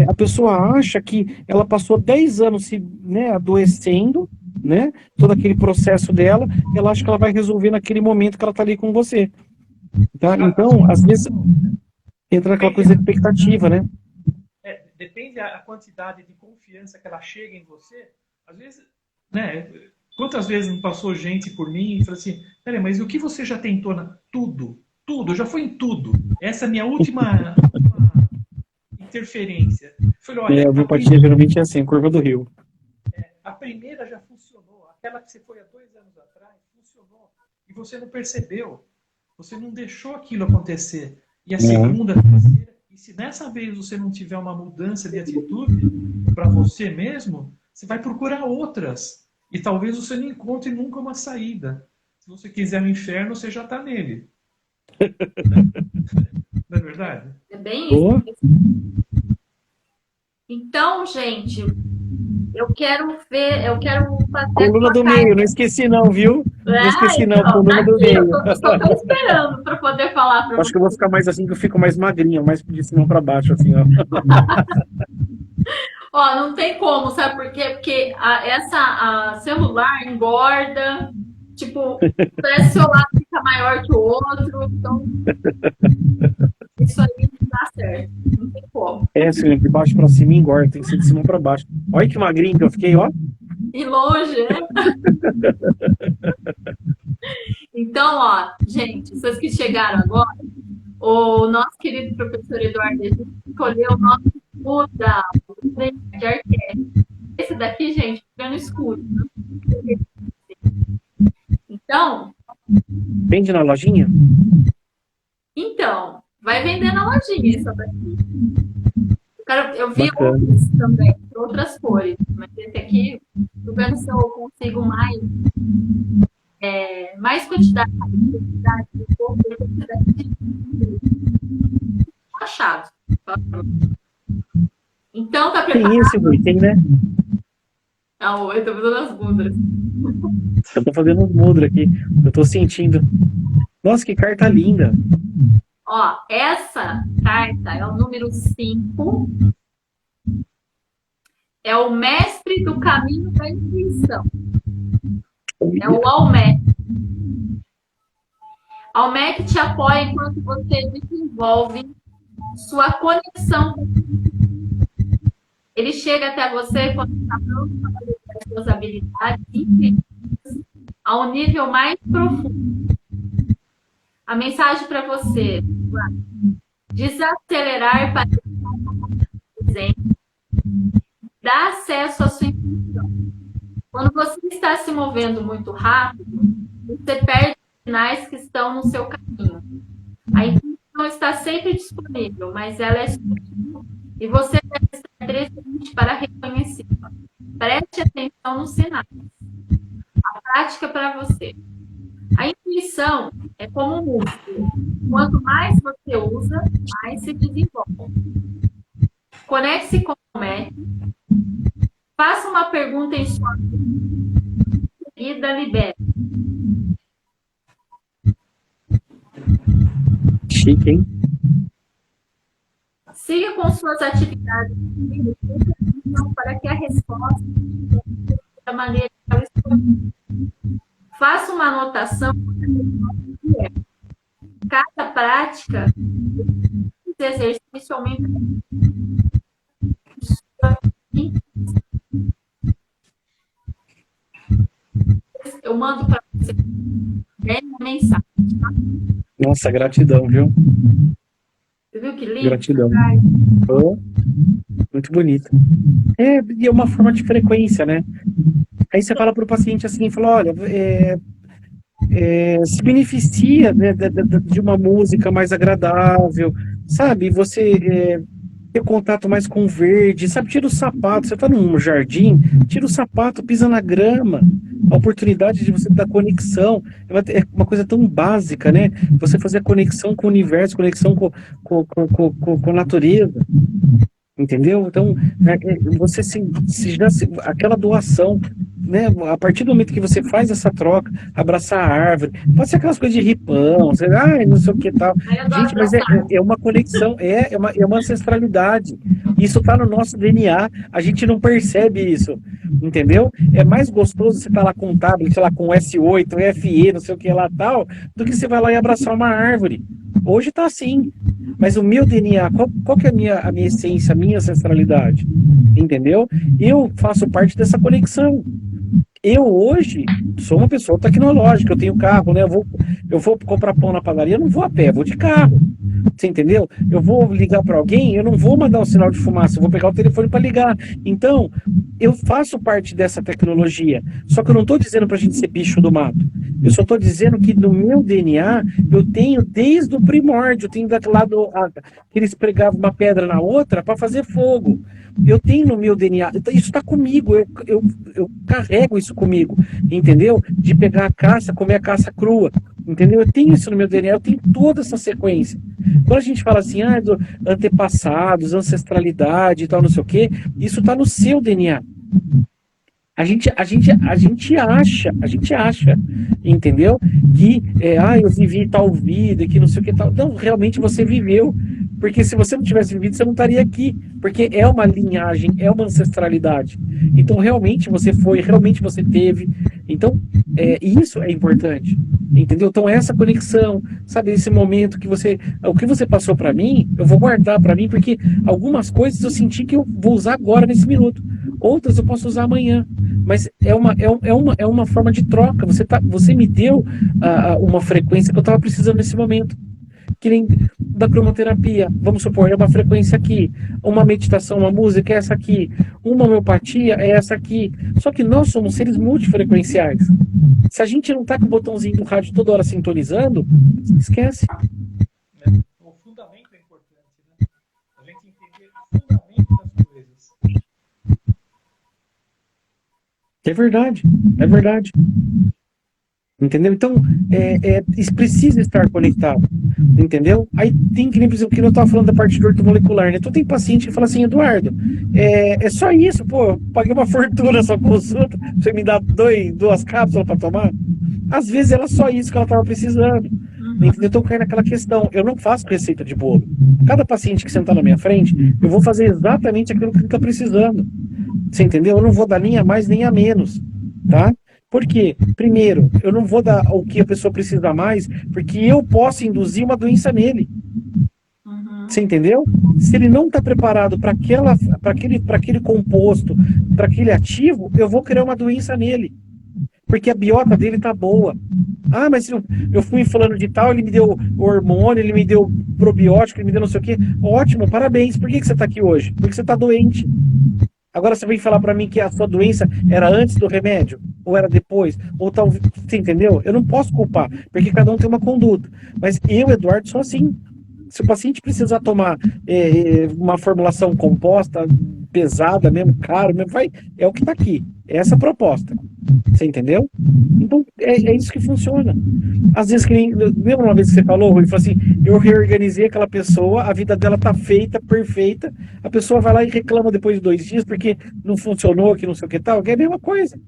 a pessoa acha que ela passou 10 anos se, né, adoecendo, né? Todo aquele processo dela, ela acha que ela vai resolver naquele momento que ela tá ali com você. Tá? Então, às vezes, entra naquela coisa de expectativa, né? Depende a quantidade de confiança que ela chega em você. Às vezes, né? Quantas vezes não passou gente por mim e falou assim: peraí, mas o que você já tentou? Tudo, tudo, já foi em tudo. Essa é a minha última interferência. Eu falei: olha, A homeopatia geralmente é assim, curva do rio. a primeira já funcionou, aquela que você foi há 2 anos atrás, funcionou. E você não percebeu. Você não deixou aquilo acontecer. E a segunda, a terceira. E se dessa vez você não tiver uma mudança de atitude para você mesmo, você vai procurar outras. E talvez você não encontre nunca uma saída. Se você quiser o inferno, você já está nele. Não é verdade? É bem isso. Então, gente, eu quero fazer. Coluna do meio, não esqueci não, viu? Não esqueci não, coluna do meio. Eu só tô esperando para poder falar para você. Acho que eu vou ficar mais assim, que eu fico mais magrinha, mais de cima para baixo, assim, ó. Ó, não tem como, sabe por quê? Porque a celular engorda, tipo, parece que o seu lado fica maior que o outro, então isso aí não dá certo, não tem como. Assim, de baixo para cima engorda, tem que ser de cima para baixo. Olha que magrinho que eu fiquei, ó. E longe, né? Então, ó, gente, vocês que chegaram agora, o nosso querido professor Eduardo escolheu o nosso muda de arquétipo. Esse daqui, gente, fica no escuro. Então. Vende na lojinha? Então, vai vender na lojinha essa daqui. Eu vi outros também, outras cores, mas esse aqui, tô vendo se eu consigo mais quantidade de cor, achado. Então, tá preparado? Tem esse, Gui, tem, né? Ah, eu tô fazendo as mudras. Eu tô fazendo as mudras aqui, eu tô sentindo. Nossa, que carta linda. Ó, essa carta é o número 5. É o mestre do caminho da intuição. É o Almec. Almec te apoia enquanto você desenvolve sua conexão. Ele chega até você quando está pronto para fazer as suas habilidades infinitas a um nível mais profundo. A mensagem para você: desacelerar para o presente, dar acesso à sua intuição. Quando você está se movendo muito rápido, você perde os sinais que estão no seu caminho. A intuição está sempre disponível, mas ela é sutil e você deve estar presente para reconhecê-la. Preste atenção nos sinais. A prática para você. A intuição é como um músculo. Quanto mais você usa, mais se desenvolve. Conecte-se com o Faça uma pergunta em sua vida, libere. Chique, hein? Siga com suas atividades para que a resposta seja da maneira que ela escolheu. Faça uma anotação que é. Cada prática, esse exercício aumenta. Eu mando para você uma mensagem. Nossa, gratidão, viu? Você viu que lindo? Gratidão. Oh, muito bonito. E é uma forma de frequência, né? Aí você fala para o paciente assim, fala, olha, se beneficia, né, de uma música mais agradável, sabe? Você ter contato mais com o verde, sabe? Tira o sapato, você está num jardim, tira o sapato, pisa na grama. A oportunidade de você dar conexão é uma coisa tão básica, né? Você fazer a conexão com o universo, conexão com a natureza. Entendeu? Então, você aquela doação, né? A partir do momento que você faz essa troca, abraçar a árvore, pode ser aquelas coisas de ripão, você, não sei o que tal. Gente, mas é uma conexão, é uma ancestralidade. Isso está no nosso DNA, a gente não percebe isso, entendeu? É mais gostoso você estar lá com um tablet, sei lá, com S8, FE, não sei o que lá tal, do que você vai lá e abraçar uma árvore. Hoje está assim. Mas o meu DNA, qual que é a minha essência, a minha ancestralidade? Entendeu? Eu faço parte dessa conexão. Eu hoje sou uma pessoa tecnológica, eu tenho carro, né? Eu vou comprar pão na padaria, eu não vou a pé, eu vou de carro. Você entendeu? Eu vou ligar para alguém, eu não vou mandar um sinal de fumaça, eu vou pegar o telefone para ligar. Então, eu faço parte dessa tecnologia. Só que eu não estou dizendo para a gente ser bicho do mato. Eu só estou dizendo que no meu DNA, eu tenho desde o primórdio, eu tenho daquele lado que eles pregavam uma pedra na outra para fazer fogo. Eu tenho no meu DNA, isso está comigo, eu carrego isso comigo, entendeu? De pegar a caça, comer a caça crua, entendeu? Eu tenho isso no meu DNA, eu tenho toda essa sequência. Quando a gente fala assim, do antepassados, ancestralidade e tal, não sei o quê, isso está no seu DNA. A gente acha, entendeu? Que, eu vivi tal vida, que não sei o que tal. Não, realmente você viveu. Porque se você não tivesse vivido, você não estaria aqui. Porque é uma linhagem, é uma ancestralidade. Então, realmente você foi, realmente você teve. Então, isso é importante. Entendeu? Então, essa conexão, sabe? Esse momento que o que você passou para mim, eu vou guardar para mim, porque algumas coisas eu senti que eu vou usar agora, nesse minuto. Outras eu posso usar amanhã. Mas é uma forma de troca. Você me deu uma frequência que eu estava precisando nesse momento. Que nem da cromoterapia, vamos supor, é uma frequência aqui, uma meditação, uma música é essa aqui, uma homeopatia é essa aqui. Só que nós somos seres multifrequenciais. Se a gente não tá com o botãozinho do rádio toda hora sintonizando, esquece. O fundamento é importante, né? A gente entender o fundamento das coisas. É verdade, é verdade. Entendeu? Então, precisa estar conectado, entendeu? Aí tem que nem, por exemplo, que eu estava falando da parte do ortomolecular, né? Então tem paciente que fala assim, Eduardo, é só isso, pô, eu paguei uma fortuna na sua consulta, você me dá duas cápsulas para tomar? Às vezes era só isso que ela estava precisando, entendeu? Então cai naquela questão, eu não faço receita de bolo. Cada paciente que sentar na minha frente, eu vou fazer exatamente aquilo que ele está precisando, você entendeu? Eu não vou dar nem a mais nem a menos, tá? Por quê? Primeiro, eu não vou dar o que a pessoa precisa mais, porque eu posso induzir uma doença nele. Você entendeu? Se ele não está preparado para aquele composto, para aquele ativo, eu vou criar uma doença nele. Porque a biota dele está boa. Mas eu fui falando de tal, ele me deu hormônio, ele me deu probiótico, ele me deu não sei o quê. Ótimo, parabéns. Por que você está aqui hoje? Porque você está doente. Agora você vem falar para mim que a sua doença era antes do remédio, ou era depois, ou tal, você entendeu? Eu não posso culpar, porque cada um tem uma conduta. Mas eu, Eduardo, sou assim. Se o paciente precisar tomar uma formulação composta, pesada mesmo, caro mesmo, é o que está aqui. É essa a proposta. Você entendeu? Então, é isso que funciona. Às vezes, que nem, lembra uma vez que você falou, Rui, falou assim, eu reorganizei aquela pessoa, a vida dela tá feita, perfeita, a pessoa vai lá e reclama depois de 2 dias porque não funcionou, que não sei o que tal, que é a mesma coisa.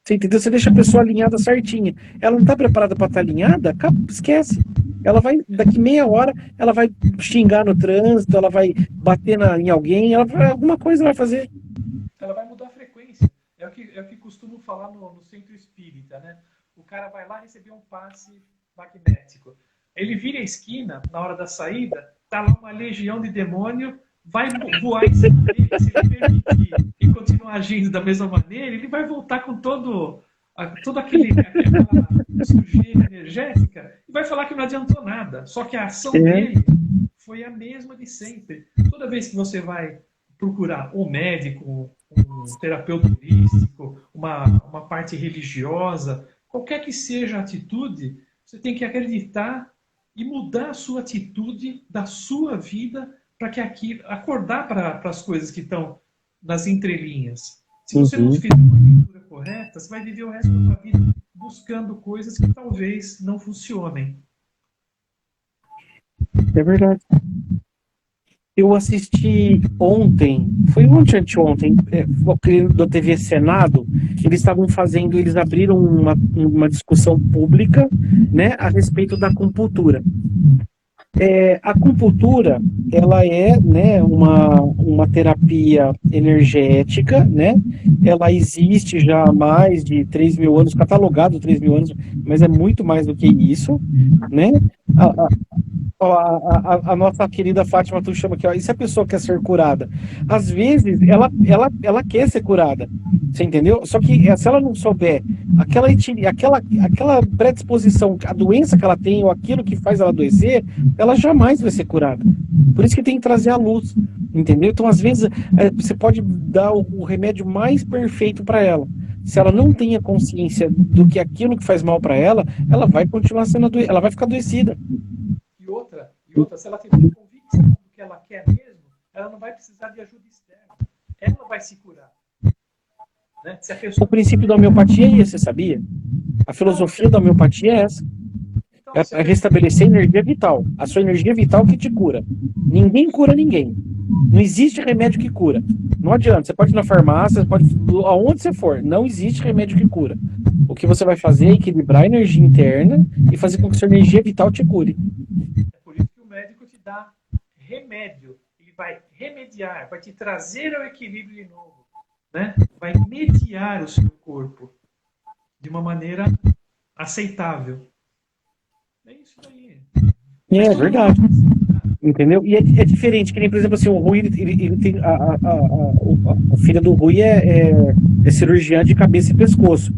Você entendeu? Você deixa a pessoa alinhada certinha. Ela não tá preparada para estar alinhada, esquece. Ela vai, daqui meia hora, ela vai xingar no trânsito, ela vai bater em alguém, alguma coisa ela vai fazer. Ela vai mudar a frequência. É o que costumo falar no centro espírita, né? O cara vai lá receber um passe magnético. Ele vira a esquina, na hora da saída, tá lá uma legião de demônio, vai voar em cima dele. Se ele permitir e continuar agindo da mesma maneira, ele vai voltar com todo aquela sujeira energética e vai falar que não adiantou nada. Só que a ação dele foi a mesma de sempre. Toda vez que você vai procurar um médico, um terapeuta holístico, uma parte religiosa, qualquer que seja a atitude, você tem que acreditar e mudar a sua atitude da sua vida para que aqui acordar para as coisas que estão nas entrelinhas. Se você não fizer uma leitura correta, você vai viver o resto da sua vida buscando coisas que talvez não funcionem. É verdade. Eu assisti ontem, foi ontem, anteontem, do TV Senado, eles abriram uma discussão pública, né, a respeito da acupuntura. A acupuntura, ela é, né, uma terapia energética, né? Ela existe já há mais de 3 mil anos, catalogado 3 mil anos, mas é muito mais do que isso, né? A nossa querida Fátima tu chama aqui, ó, e se a pessoa quer ser curada? Às vezes, ela quer ser curada, você entendeu? Só que se ela não souber aquela predisposição, a doença que ela tem, ou aquilo que faz ela adoecer, ela jamais vai ser curada. Por isso que tem que trazer a luz, entendeu? Então, às vezes, você pode dar o remédio mais perfeito para ela. Se ela não tem a consciência do que aquilo que faz mal para ela, ela vai continuar sendo ela vai ficar adoecida. E outra, se ela tiver convicção do que ela quer mesmo, ela não vai precisar de ajuda externa. Ela vai se curar. Né? Se a pessoa... O princípio da homeopatia é esse, você sabia? A filosofia da homeopatia é essa. É restabelecer a energia vital. A sua energia vital que te cura. Ninguém cura ninguém. Não existe remédio que cura. Não adianta. Você pode ir na farmácia, aonde você for. Não existe remédio que cura. O que você vai fazer é equilibrar a energia interna e fazer com que a sua energia vital te cure. É por isso que o médico te dá remédio. Ele vai remediar, vai te trazer ao equilíbrio de novo. Né? Vai mediar o seu corpo de uma maneira aceitável. É isso aí. É verdade. Entendeu? E é diferente, que nem, por exemplo, assim, o Rui, ele tem a filha do Rui é cirurgiã de cabeça e pescoço.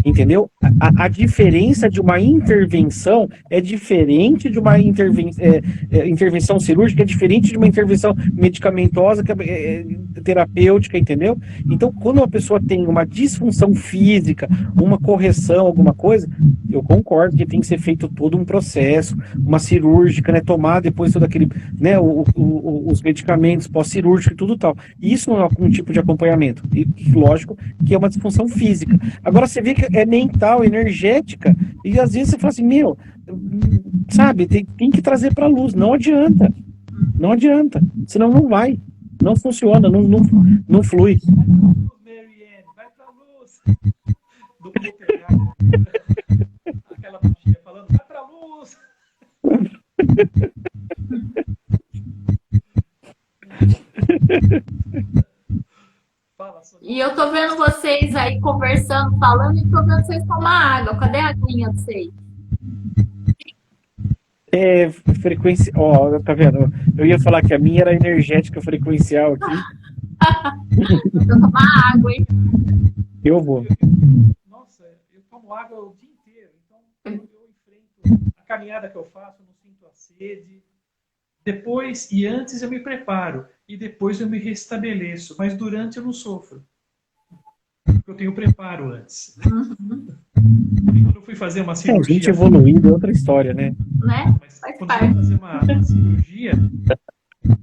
Entendeu? A diferença de uma intervenção é diferente de uma intervenção cirúrgica, é diferente de uma intervenção medicamentosa, terapêutica, entendeu? Então, quando uma pessoa tem uma disfunção física, uma correção, alguma coisa, eu concordo que tem que ser feito todo um processo, uma cirúrgica, né? Tomar depois todo aquele, né? Os medicamentos pós-cirúrgicos e tudo tal. Isso não é um tipo de acompanhamento. E, lógico, que é uma disfunção física. Agora, você vê que é mental, energética, e às vezes você fala assim, sabe, tem que trazer para a luz, não adianta, senão não vai, não funciona, não flui. Vai pra luz, do telhado, aquela baixinha falando, vai pra luz. E eu tô vendo vocês aí conversando, falando, e tô vendo vocês tomar água. Cadê a aguinha de vocês? Frequência, ó, tá vendo? Eu ia falar que a minha era energética frequencial aqui. Vou tomar água, hein? Eu vou. Nossa, eu tomo água o dia inteiro. Então, eu enfrento a caminhada que eu faço, eu não sinto a sede. Depois e antes eu me preparo. E depois eu me restabeleço. Mas durante eu não sofro. Porque eu tenho preparo antes. E quando eu fui fazer uma cirurgia... A gente evoluído é outra história, né? Mas quando você vai fazer uma cirurgia,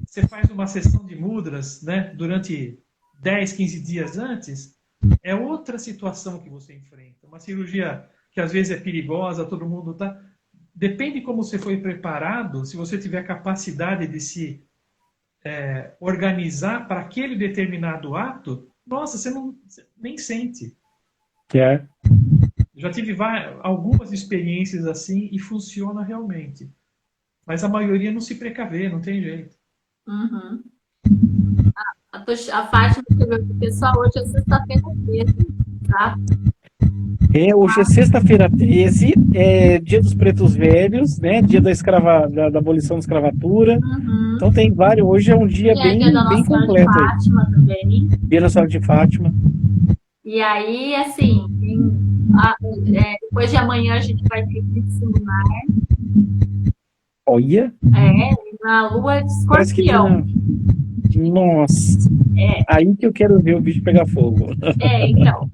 você faz uma sessão de mudras, né? Durante 10, 15 dias antes, é outra situação que você enfrenta. Uma cirurgia que às vezes é perigosa, todo mundo tá. Depende como você foi preparado, se você tiver capacidade de se organizar para aquele determinado ato, nossa, você nem sente. É. Já tive algumas experiências assim e funciona realmente. Mas a maioria não se precavê, não tem jeito. Uhum. A Fátima escreveu aqui, pessoal, hoje é sexta-feira mesmo, tá? Hoje é sexta-feira 13, é dia dos pretos velhos, né? Dia da abolição da escravatura. Uhum. Então tem vários. Hoje é um dia bem, dia da Nossa bem Senhora completo de aí. Fátima também. Dia da Senhora de Fátima. E aí, assim, depois de amanhã a gente vai ter eclipse lunar. Olha. Na lua de Parece que tem Escorpião. Nossa. Aí que eu quero ver o bicho pegar fogo. Então.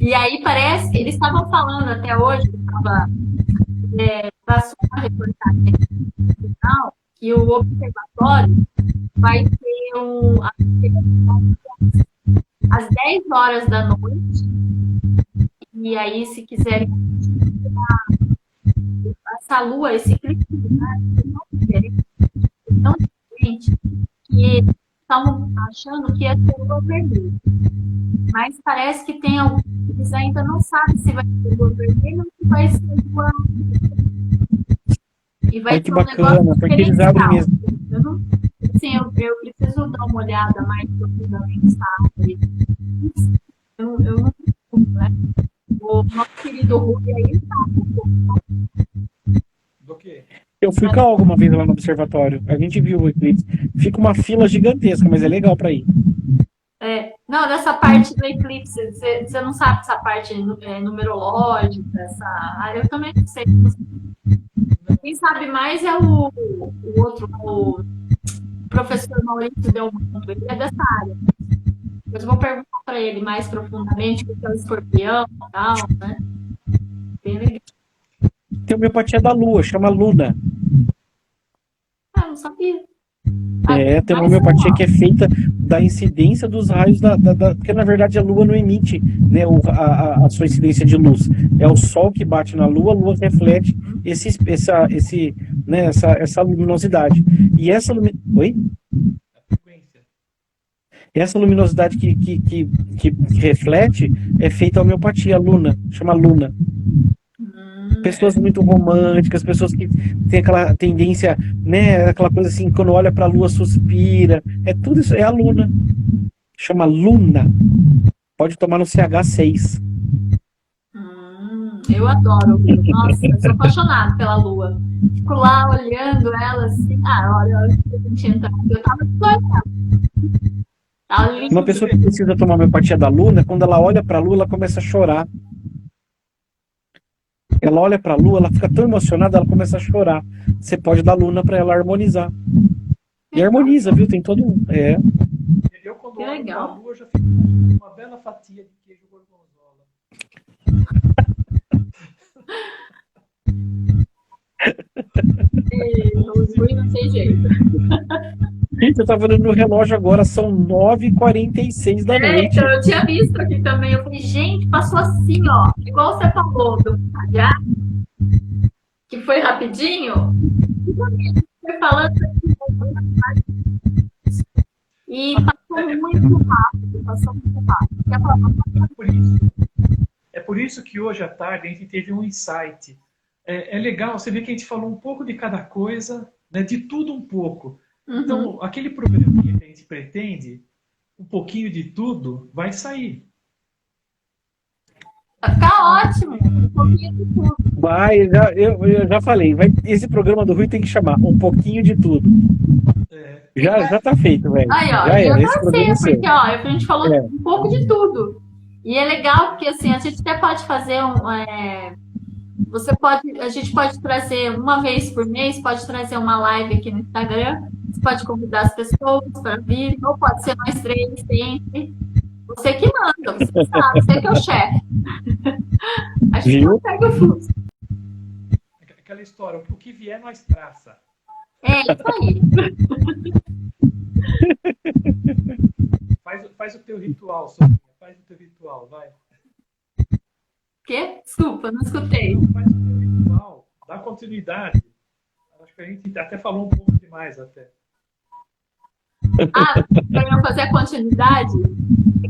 E aí parece que eles estavam falando até hoje, passou uma reportagem no final, que o observatório vai ter às 10 horas da noite. E aí, se quiserem essa lua, esse eclipse lunar, é tão diferente que eles estavam achando que ia ser lua vermelha. Mas parece que tem alguns que eles ainda não sabem se vai ser lua vermelha ou se vai ser lua. E vai que ser bacana, porque eles abrem mesmo. Sim, eu preciso dar uma olhada mais profundamente, sabe? Eu não sei, né? O nosso querido Rui aí tá. Do quê? Eu fui com alguma vez lá no observatório. A gente viu o eclipse. Fica uma fila gigantesca, mas é legal para ir. Não, dessa parte do eclipse, você não sabe essa parte numerológica, eu também não sei. Quem sabe mais é o outro, o professor Maurício Delmonte, ele é dessa área. Depois eu vou perguntar para ele mais profundamente o que é o escorpião e tal, né? Bem legal. Tem homeopatia da lua, chama Luna. Não sabia. Tem uma homeopatia que é feita da incidência dos raios porque na verdade a lua não emite, né, a sua incidência de luz. É o sol que bate na lua, a lua reflete essa luminosidade. E essa Oi? Essa luminosidade que reflete é feita a homeopatia, a Luna, chama Luna. Pessoas muito românticas, pessoas que têm aquela tendência, né, aquela coisa assim, quando olha para a lua suspira, tudo isso, é a Luna. Chama Luna. Pode tomar no CH6. Eu adoro. Nossa, eu sou apaixonada pela lua. Fico lá olhando ela assim. Olha, eu tava olhando. Uma pessoa que precisa tomar homeopatia da Luna, quando ela olha para a lua, ela começa a chorar. Ela olha para a lua, ela fica tão emocionada, ela começa a chorar. Você pode dar Luna para ela harmonizar. E harmoniza, viu? Tem todo um. Eu, quando olho para a lua, já fico com uma bela fatia de queijo gorgonzola. Não tem jeito. Gente, eu tava olhando no relógio agora, são 9h46 da noite. Então, eu tinha visto aqui também. Eu falei, gente, passou assim, ó. Igual você falou do Caviar, que foi rapidinho. Foi falando e passou muito rápido. É por isso que hoje à tarde a gente teve um insight. É legal, você vê que a gente falou um pouco de cada coisa, né, de tudo um pouco. Então, aquele programa que a gente pretende, um pouquinho de tudo, vai sair. Vai ficar ótimo. Um pouquinho de tudo. Eu já falei, esse programa do Rui tem que chamar Um Pouquinho de Tudo. Já tá feito, velho. Aí, ó, já eu esse programa porque, ó, a gente falou um pouco de tudo. E é legal porque, assim, a gente até pode fazer a gente pode trazer uma vez por mês, pode trazer uma live aqui no Instagram, você pode convidar as pessoas para vir, ou pode ser nós três sempre. Você que manda, você sabe, você que é o chefe. A gente não pega o fluxo. Aquela história, o que vier nós traça. Isso aí. Faz o teu ritual, Sofia. Faz o teu ritual, vai. Quê? Desculpa, não escutei. Faz o ritual, dá continuidade. Acho que a gente até falou um pouco demais até. Ah, para eu fazer a continuidade,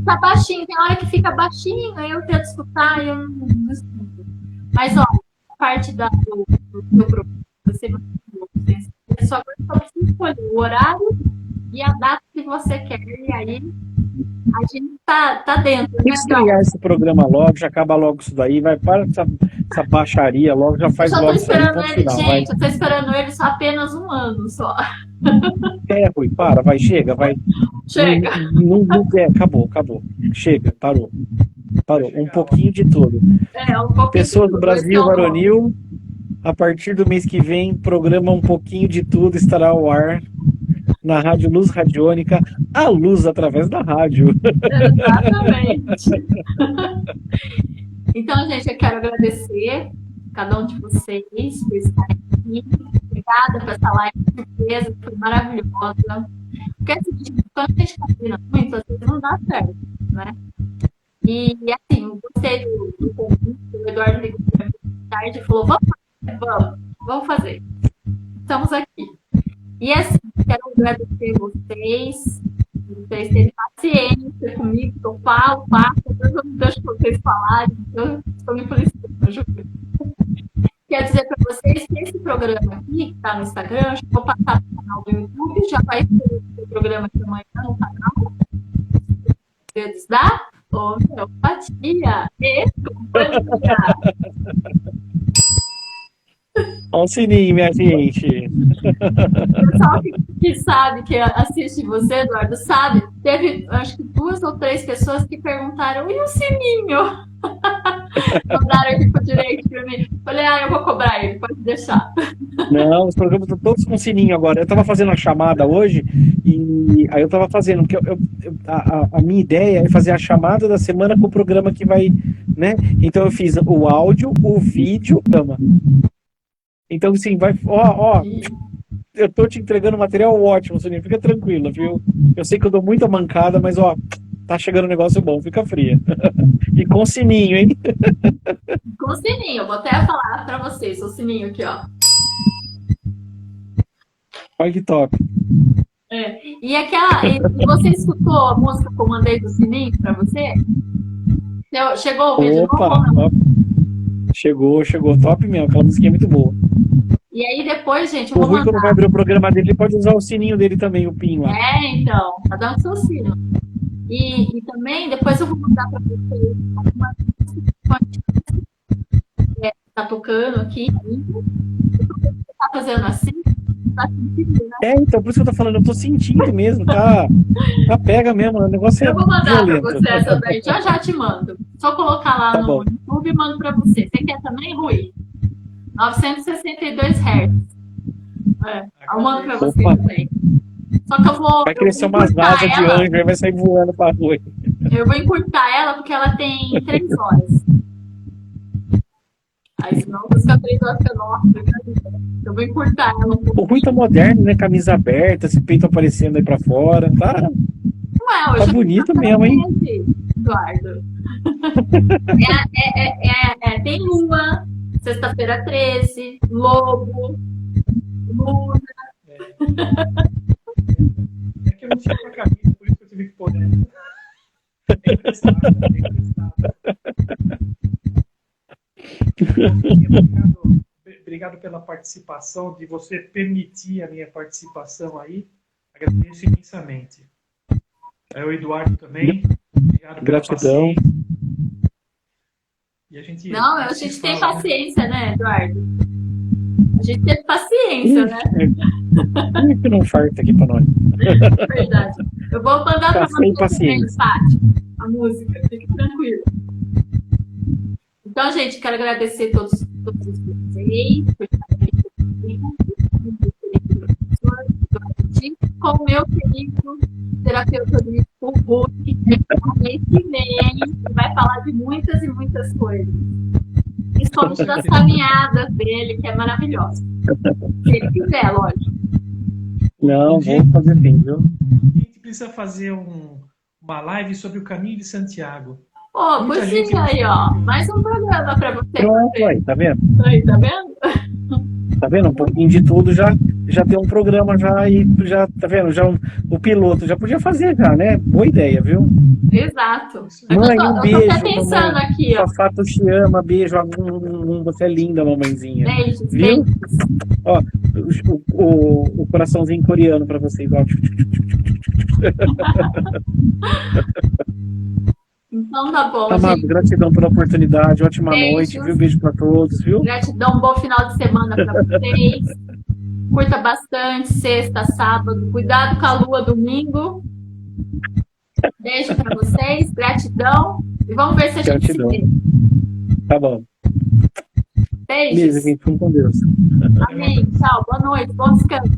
tá baixinho, tem hora que fica baixinho, aí eu tento escutar e eu não escuto. Mas, ó, a parte do programa, você é só precisa escolher o horário e a data que você quer, e aí a gente tá dentro, Tem né? que estrear esse programa logo, já acaba logo isso daí, vai para essa baixaria logo, já Eu faz só tô logo isso aí, esperando ponto ele, final, vai. gente, eu tô esperando ele só apenas um ano só. É, Rui, para, vai, chega, vai. Chega. Não, acabou. Chega, parou. Um pouquinho de tudo. Um pouquinho Pessoas do de tudo, esse é Brasil o nome. Varonil, a partir do mês que vem, programa Um Pouquinho de Tudo estará ao ar na Rádio Luz Radiônica, a luz através da rádio. Exatamente. Então, gente, eu quero agradecer cada um de vocês por estarem aqui. Obrigada por essa live de surpresa, foi maravilhosa. Porque assim, quando a gente combina muito, às vezes não dá certo, né? E assim, eu gostei do convite, o Eduardo ligou para mim tarde e falou: vamos fazer. Estamos aqui. E assim, quero agradecer vocês terem paciência comigo, que eu falo, eu não deixo vocês falarem, eu estou me felicitando, juro. Quero dizer para vocês que esse programa aqui, que está no Instagram, eu vou passar para o canal do YouTube, já vai ter o programa de amanhã no canal. Dedos da homeopatia e companhia. Olha o sininho, minha gente. O pessoal que sabe, que assiste você, Eduardo, sabe, teve acho que 2 ou 3 pessoas que perguntaram: e o sininho? Mandaram aqui por direito pra mim. Falei: eu vou cobrar ele, pode deixar. Não, os programas estão todos com sininho agora. Eu estava fazendo a chamada hoje e aí eu estava fazendo, porque a minha ideia é fazer a chamada da semana com o programa que vai, né? Então eu fiz o áudio, o vídeo, cama. Então, assim, vai. Eu tô te entregando material ótimo, Soninha. Fica tranquila, viu? Eu sei que eu dou muita mancada, mas, tá chegando um negócio bom, fica fria. E com sininho, hein? Com sininho, eu vou até falar pra vocês, o sininho aqui, ó. Olha que top. E você escutou a música que eu mandei do sininho pra você? Chegou o vídeo novo ou não? Chegou, top mesmo, aquela musiquinha é muito boa. E aí depois, gente, eu o vou Rui, mandar. quando vai abrir o programa dele, ele pode usar o sininho dele também, o PIN lá. Então, cada um com seu sino. E também, depois eu vou mandar pra vocês alguma que tá tocando aqui. Você tá fazendo assim? Tá sentindo, né? Então, por isso que eu tô falando, eu tô sentindo mesmo, tá pega mesmo, o negócio é Eu vou mandar violento. pra você essa daí, já te mando. Só colocar lá no YouTube e mando pra você. Você quer também, Rui? 962 Hz. Eu mando pra você também. Só que eu vou. Vai crescer umas asas de anjo e vai sair voando pra rua. Eu vou encurtar ela porque ela tem 3 horas. Aí senão fica 3 horas que eu vou encurtar ela um pouco. O Rui tá moderno, né? Camisa aberta, esse peito aparecendo aí pra fora. Tá Hoje bonito mesmo, hein? Eduardo. Tem lua, sexta-feira 13, lobo, luna. É que eu não tinha uma camisa, por isso que eu tive que pôr essa. Bem emprestada. Obrigado pela participação, de você permitir a minha participação aí. Agradeço imensamente. O Eduardo também. Obrigado pela Gratidão. paciência. E a gente tem paciência, né, Eduardo? A gente teve paciência, né? Que não farta aqui pra nós. Verdade. Eu vou mandar pra você também, Pati, a música, fique tranquilo. Então, gente, quero agradecer todos vocês por estarem comigo, com o meu querido terapeuta holístico, Rui, mês que vem, vai falar de muitas e muitas coisas. Principalmente das caminhadas dele, que é maravilhosa. Se ele quiser, lógico. Não, vou fazer bem, viu? A gente precisa fazer uma live sobre o caminho de Santiago. Ô, Muita gente. cozinha aí, ó. Mais um programa pra você Pronto, fazer. aí, tá vendo? Aí, tá vendo? Tá vendo? Um pouquinho de tudo já tem um programa já e já, tá vendo? Já o piloto já podia fazer já, né? Boa ideia, viu? Exato. Mãe, um Eu tô até beijo, pensando mamãe. aqui, ó. Fafato te ama, beijo. Você é linda, mamãezinha. Beijos, Viu? beijos. Ó, o coraçãozinho coreano pra vocês, ó. Então tá bom, Amado, gente. gratidão pela oportunidade, ótima Beijos. noite, viu? Beijo pra todos, viu? Gratidão, bom final de semana pra vocês. Curta bastante, sexta, sábado. Cuidado com a lua domingo. Beijo pra vocês, gratidão. E vamos ver se a gente se Gratidão. vê. Tá bom. Beijos. Beijo, gente. Fiquem com Deus. Amém. Tchau. Boa noite. Bom descanso.